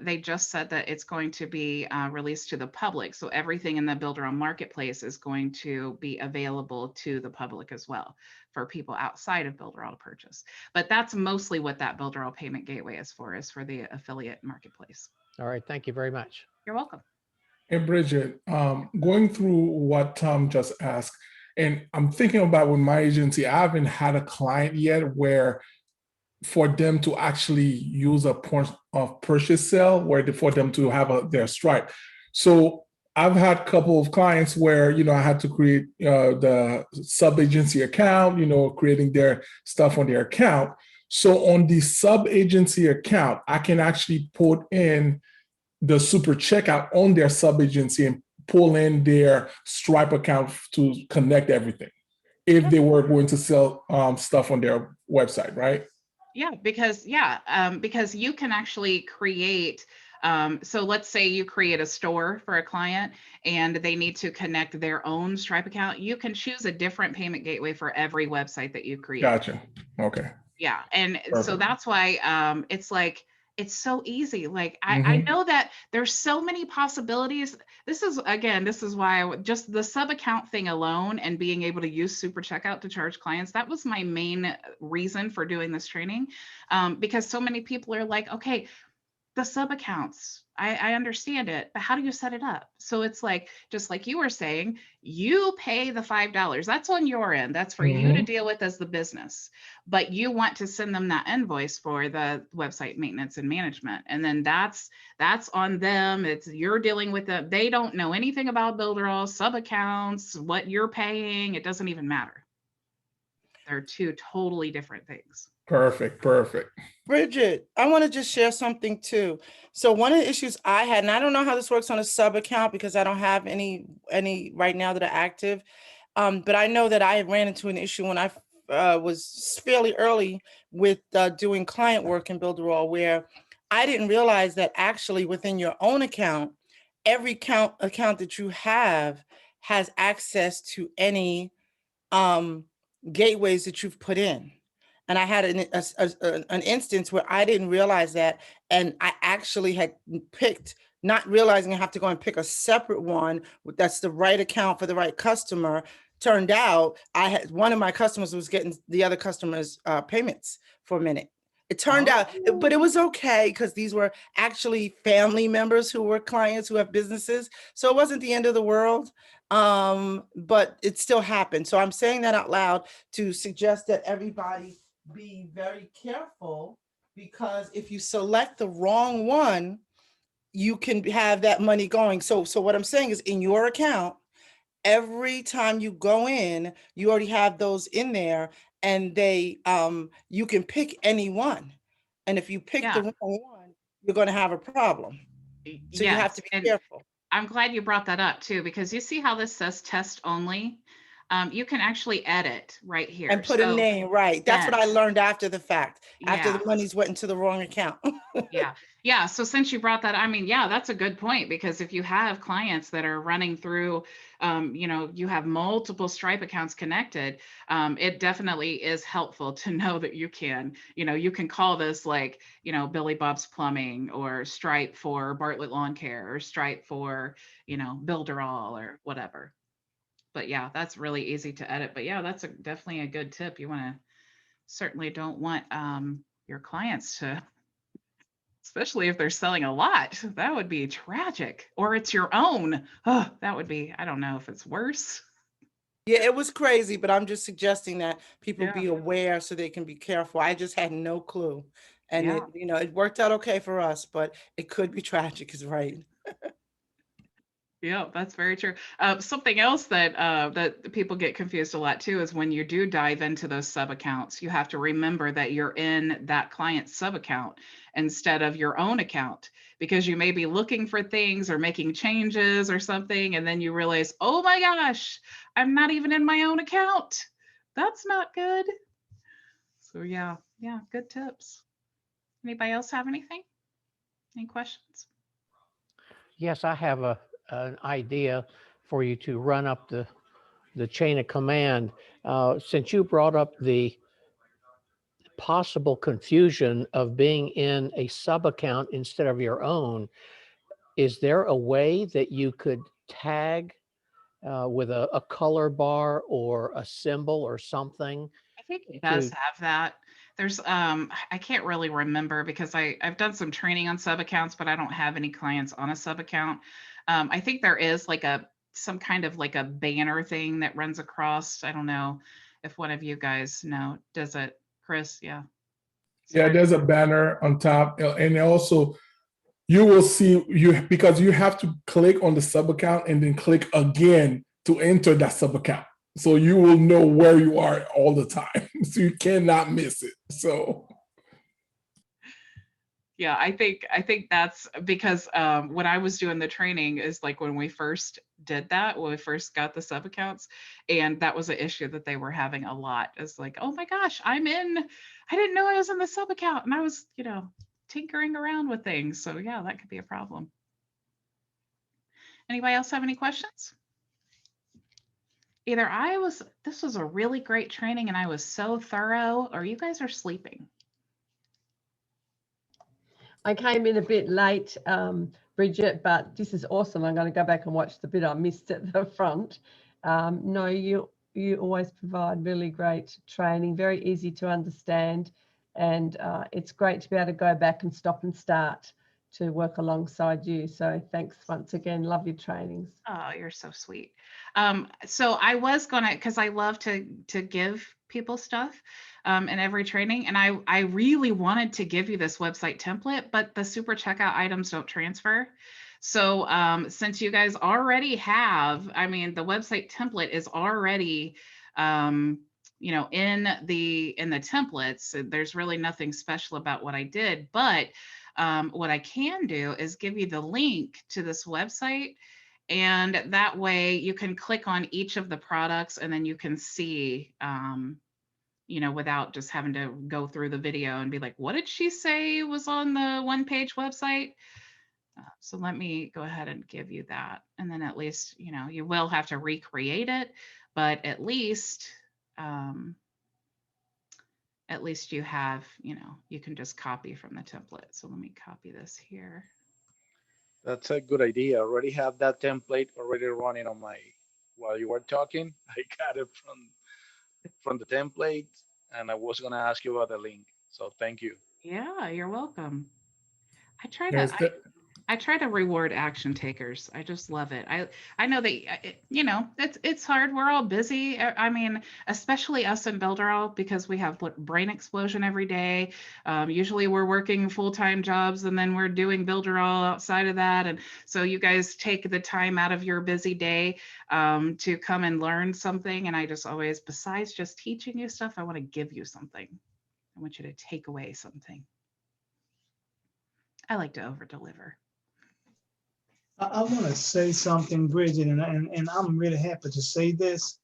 they just said that it's going to be released to the public. So everything in the Builderall marketplace is going to be available to the public as well for people outside of Builderall to purchase. But that's mostly what that Builderall payment gateway is for the affiliate marketplace. All right. Thank you very much. You're welcome. Hey, Bridget, going through what Tom just asked, and I'm thinking about with my agency, I haven't had a client yet where for them to actually use a point of purchase sale, for them to have their Stripe. So I've had a couple of clients where, you know, I had to create the sub-agency account, you know, creating their stuff on their account. So on the sub-agency account, I can actually put in the super checkout on their sub-agency and pull in their Stripe account to connect everything if they were going to sell stuff on their website, right? Yeah, because you can actually create, so let's say you create a store for a client and they need to connect their own Stripe account. You can choose a different payment gateway for every website that you create. Gotcha. Okay. Yeah, and Perfect. So that's why it's like, it's so easy. Like, I know that there's so many possibilities. This is why just the sub account thing alone and being able to use Super Checkout to charge clients, that was my main reason for doing this training. Because so many people are like, okay, the sub accounts, I understand it, but how do you set it up? So it's like, just like you were saying, you pay the $5. That's on your end. That's for you to deal with as the business. But you want to send them that invoice for the website maintenance and management. And then that's on them. You're dealing with them. They don't know anything about Builderall, sub accounts, what you're paying. It doesn't even matter. They're two totally different things. Perfect. Perfect. Bridget, I want to just share something too. So one of the issues I had, and I don't know how this works on a sub account because I don't have any right now that are active. But I know that I ran into an issue when I was fairly early with doing client work in Builderall, where I didn't realize that actually within your own account, every account that you have has access to any gateways that you've put in. And I had an instance where I didn't realize that, and I actually had picked, not realizing I have to go and pick a separate one that's the right account for the right customer. Turned out I had one of my customers was getting the other customer's payments for a minute. It turned out, but it was okay because these were actually family members who were clients who have businesses. So it wasn't the end of the world, but it still happened. So I'm saying that out loud to suggest that everybody be very careful, because if you select the wrong one, you can have that money going. So what I'm saying is, in your account, every time you go in, you already have those in there, and they you can pick any one. And if you pick the wrong one, you're going to have a problem. So you have to be careful. I'm glad you brought that up too, because you see how this says test only. You can actually edit right here and put a name, right? That's what I learned after the fact, after the monies went into the wrong account. Yeah. So since you brought that, I mean, yeah, that's a good point, because if you have clients that are running through, you have multiple Stripe accounts connected, it definitely is helpful to know that you can call this like, Billy Bob's Plumbing, or Stripe for Bartlett Lawn Care, or Stripe for, Builderall, or whatever. But yeah, that's really easy to edit. But yeah, that's definitely a good tip. You certainly don't want your clients to, especially if they're selling a lot, that would be tragic. Or it's your own. Oh, that would be, I don't know if it's worse. Yeah, it was crazy, but I'm just suggesting that people be aware so they can be careful. I just had no clue. And it worked out okay for us, but it could be tragic, is right. Yeah, that's very true. Something else that people get confused a lot too is when you do dive into those sub accounts, you have to remember that you're in that client's sub account instead of your own account, because you may be looking for things or making changes or something, and then you realize, oh my gosh, I'm not even in my own account. That's not good. So yeah, good tips. Anybody else have anything? Any questions? Yes, I have an idea for you to run up the chain of command. Since you brought up the possible confusion of being in a sub account instead of your own, is there a way that you could tag with a color bar or a symbol or something? I think it does have that. There's I can't really remember, because I've done some training on sub accounts, but I don't have any clients on a sub account. I think there is like some kind of like a banner thing that runs across. I don't know if one of you guys know. Does it, Chris? Yeah. Yeah, there's a banner on top, and also you will see because you have to click on the sub account and then click again to enter that sub account. So you will know where you are all the time. So you cannot miss it. So yeah, I think that's because when I was doing the training is like when we first did that, when we first got the sub accounts, and that was an issue that they were having a lot. It's like, oh my gosh, I didn't know I was in the sub account, and I was, tinkering around with things. So yeah, that could be a problem. Anybody else have any questions? Either this was a really great training and I was so thorough, or you guys are sleeping. I came in a bit late, Bridget, but this is awesome. I'm going to go back and watch the bit I missed at the front. No, you always provide really great training, very easy to understand, and it's great to be able to go back and stop and start to work alongside you. So thanks once again. Love your trainings. Oh, you're so sweet. So I was gonna, because I love to give people stuff in every training, and I really wanted to give you this website template, but the super checkout items don't transfer. So since you guys already have, the website template is already you know, in the templates, there's really nothing special about what I did, but what I can do is give you the link to this website, and that way you can click on each of the products and then you can see, you know, without just having to go through the video and be like, what did she say was on the one-page website? So let me go ahead and give you that. And then at least, you know, you will have to recreate it, but at least you have, you know, you can just copy from the template. So let me copy this here. That's a good idea. I already have that template already running on my, while you were talking, I got it from the template, and I was gonna ask you about the link. So thank you. Yeah, you're welcome. I try to, Yes, I try to reward action takers. I just love it. I know that you know, it's hard. We're all busy. I mean, especially us in Builderall, because we have brain explosion every day. Usually we're working full-time jobs and then we're doing Builderall outside of that. And so you guys take the time out of your busy day to come and learn something. And I just always, besides just teaching you stuff, I want to give you something. I want you to take away something. I like to over deliver. I want to say something, Bridget, and I'm really happy to say this.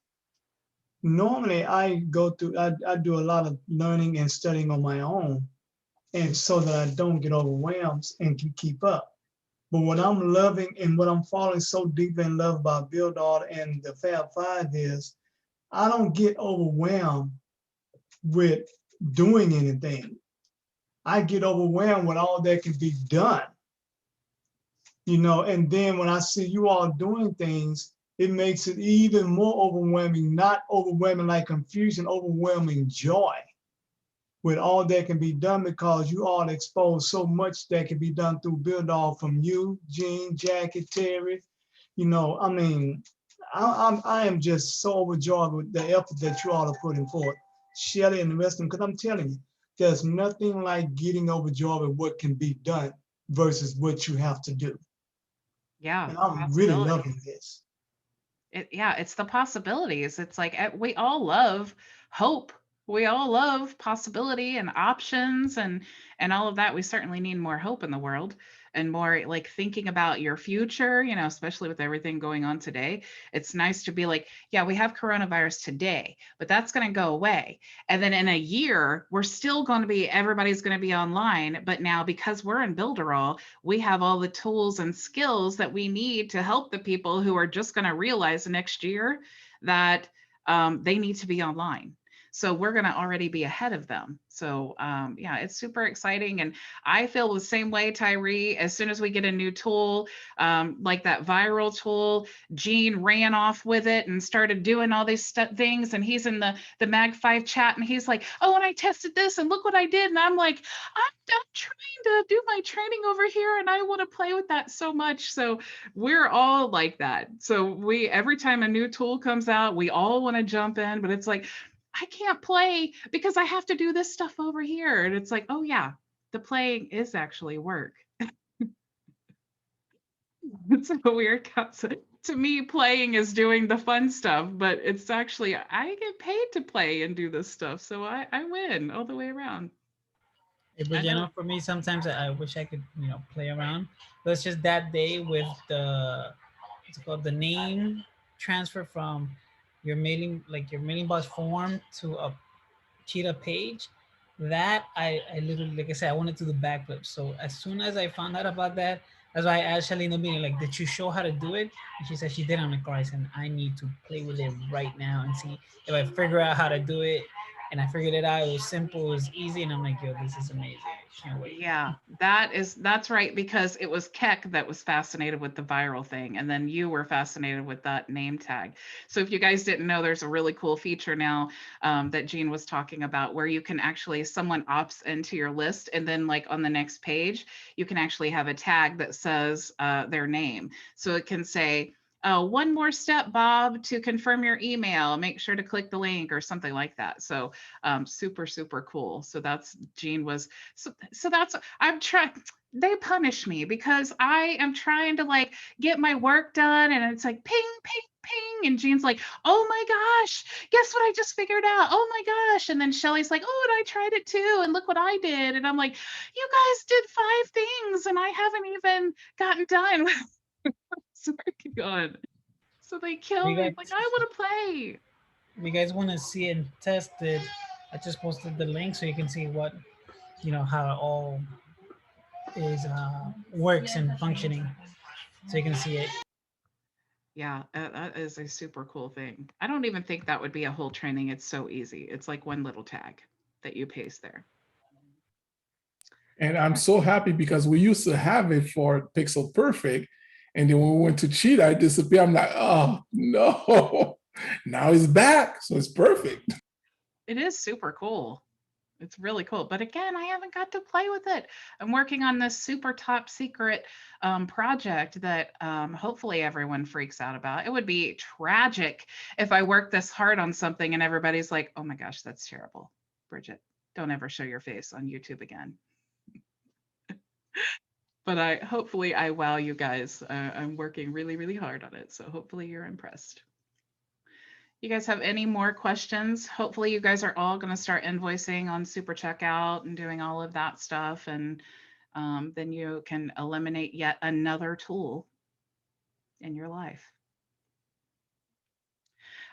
Normally, I go through, I do a lot of learning and studying on my own, and so that I don't get overwhelmed and can keep up. But what I'm loving and what I'm falling so deep in love about Builderall and the Fab Five is, I don't get overwhelmed with doing anything. I get overwhelmed with all that can be done. You know, and then when I see you all doing things, it makes it even more overwhelming, not overwhelming like confusion, overwhelming joy with all that can be done, because you all expose so much that can be done through Builderall, from you, Jean, Jackie, Terry. You know, I mean, I am just so overjoyed with the effort that you all are putting forth, Shelley and the rest of them, because I'm telling you, there's nothing like getting overjoyed with what can be done versus what you have to do. Yeah, And I'm really loving this. Yeah, it's the possibilities. It's like we all love hope. We all love possibility and options and all of that. We certainly need more hope in the world and more like thinking about your future, you know, especially with everything going on today. It's nice to be like, yeah, we have coronavirus today, but that's going to go away. And then in a year, we're still going to be, everybody's going to be online. But now because we're in Builderall, we have all the tools and skills that we need to help the people who are just going to realize next year that they need to be online. So we're going to already be ahead of them. So yeah, it's super exciting. And I feel the same way, Tyree. As soon as we get a new tool, like that viral tool, Gene ran off with it and started doing all these things. And he's in the Mag 5 chat and he's like, oh, and I tested this and look what I did. And I'm like, I'm trying to do my training over here and I want to play with that so much. So we're all like that. So every time a new tool comes out, we all want to jump in, but it's like, I can't play because I have to do this stuff over here. And it's like, oh yeah, the playing is actually work. It's a weird concept. To me, playing is doing the fun stuff, but it's actually, I get paid to play and do this stuff. So I win all the way around. But you know, for me, sometimes I wish I could, you know, play around. But it's just that day with what's it called, the name transfer from your mailing, like your mailing box form to a cheetah page. That I literally, like I said, I wanted to do the backflip. So as soon as I found out about that, that's why I asked Shelly in the meeting, like, did you show how to do it? And she said she did. On the car. I said, I need to play with it right now and see if I figure out how to do it. And I figured it out. It was simple, it was easy, and I'm like, yo, this is amazing. I can't wait. Yeah, that's right, because it was Keck that was fascinated with the viral thing, and then you were fascinated with that name tag. So if you guys didn't know, there's a really cool feature now that Jean was talking about, where you can actually, someone opts into your list, and then like on the next page, you can actually have a tag that says their name. So it can say, one more step, Bob, to confirm your email, make sure to click the link or something like that. So super, super cool. So that's Jean was, so that's, I'm trying, they punish me because I am trying to like get my work done and it's like ping, ping, ping. And Jean's like, oh my gosh, guess what I just figured out? Oh my gosh. And then Shelly's like, oh, and I tried it too. And look what I did. And I'm like, you guys did 5 things and I haven't even gotten done with what's working on. So they kill You me. guys, Like, I want to play. if you guys want to see it tested, I just posted the link so you can see what, how it all is works and functioning, so you can see it. Yeah, that is a super cool thing. I don't even think that would be a whole training. It's so easy. It's like one little tag that you paste there. And I'm so happy because we used to have it for Pixel Perfect. And then when we went to Cheetah, it disappeared. I'm like, oh no, now it's back. So it's perfect. It is super cool. It's really cool. But again, I haven't got to play with it. I'm working on this super top secret project that hopefully everyone freaks out about. It would be tragic if I worked this hard on something and everybody's like, oh my gosh, that's terrible. Bridget, don't ever show your face on YouTube again. But hopefully I wow you guys. I'm working really, really hard on it. So hopefully you're impressed. You guys have any more questions? Hopefully you guys are all going to start invoicing on Super Checkout and doing all of that stuff. And then you can eliminate yet another tool in your life.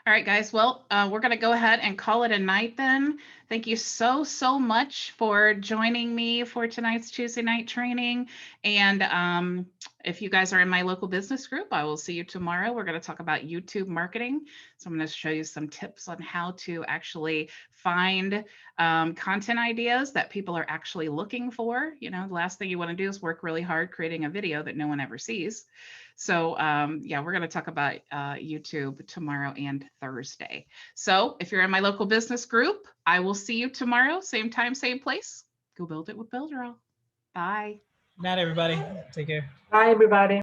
All right, guys. Well, we're going to go ahead and call it a night then. Thank you so, so much for joining me for tonight's Tuesday night training. And if you guys are in my local business group, I will see you tomorrow. We're going to talk about YouTube marketing. So I'm going to show you some tips on how to actually find content ideas that people are actually looking for. The last thing you want to do is work really hard creating a video that no one ever sees. So yeah, we're going to talk about YouTube tomorrow and Thursday. So if you're in my local business group, I will see you tomorrow, same time, same place. Go build it with Builderall. Bye. Good night, everybody. Take care. Bye, everybody.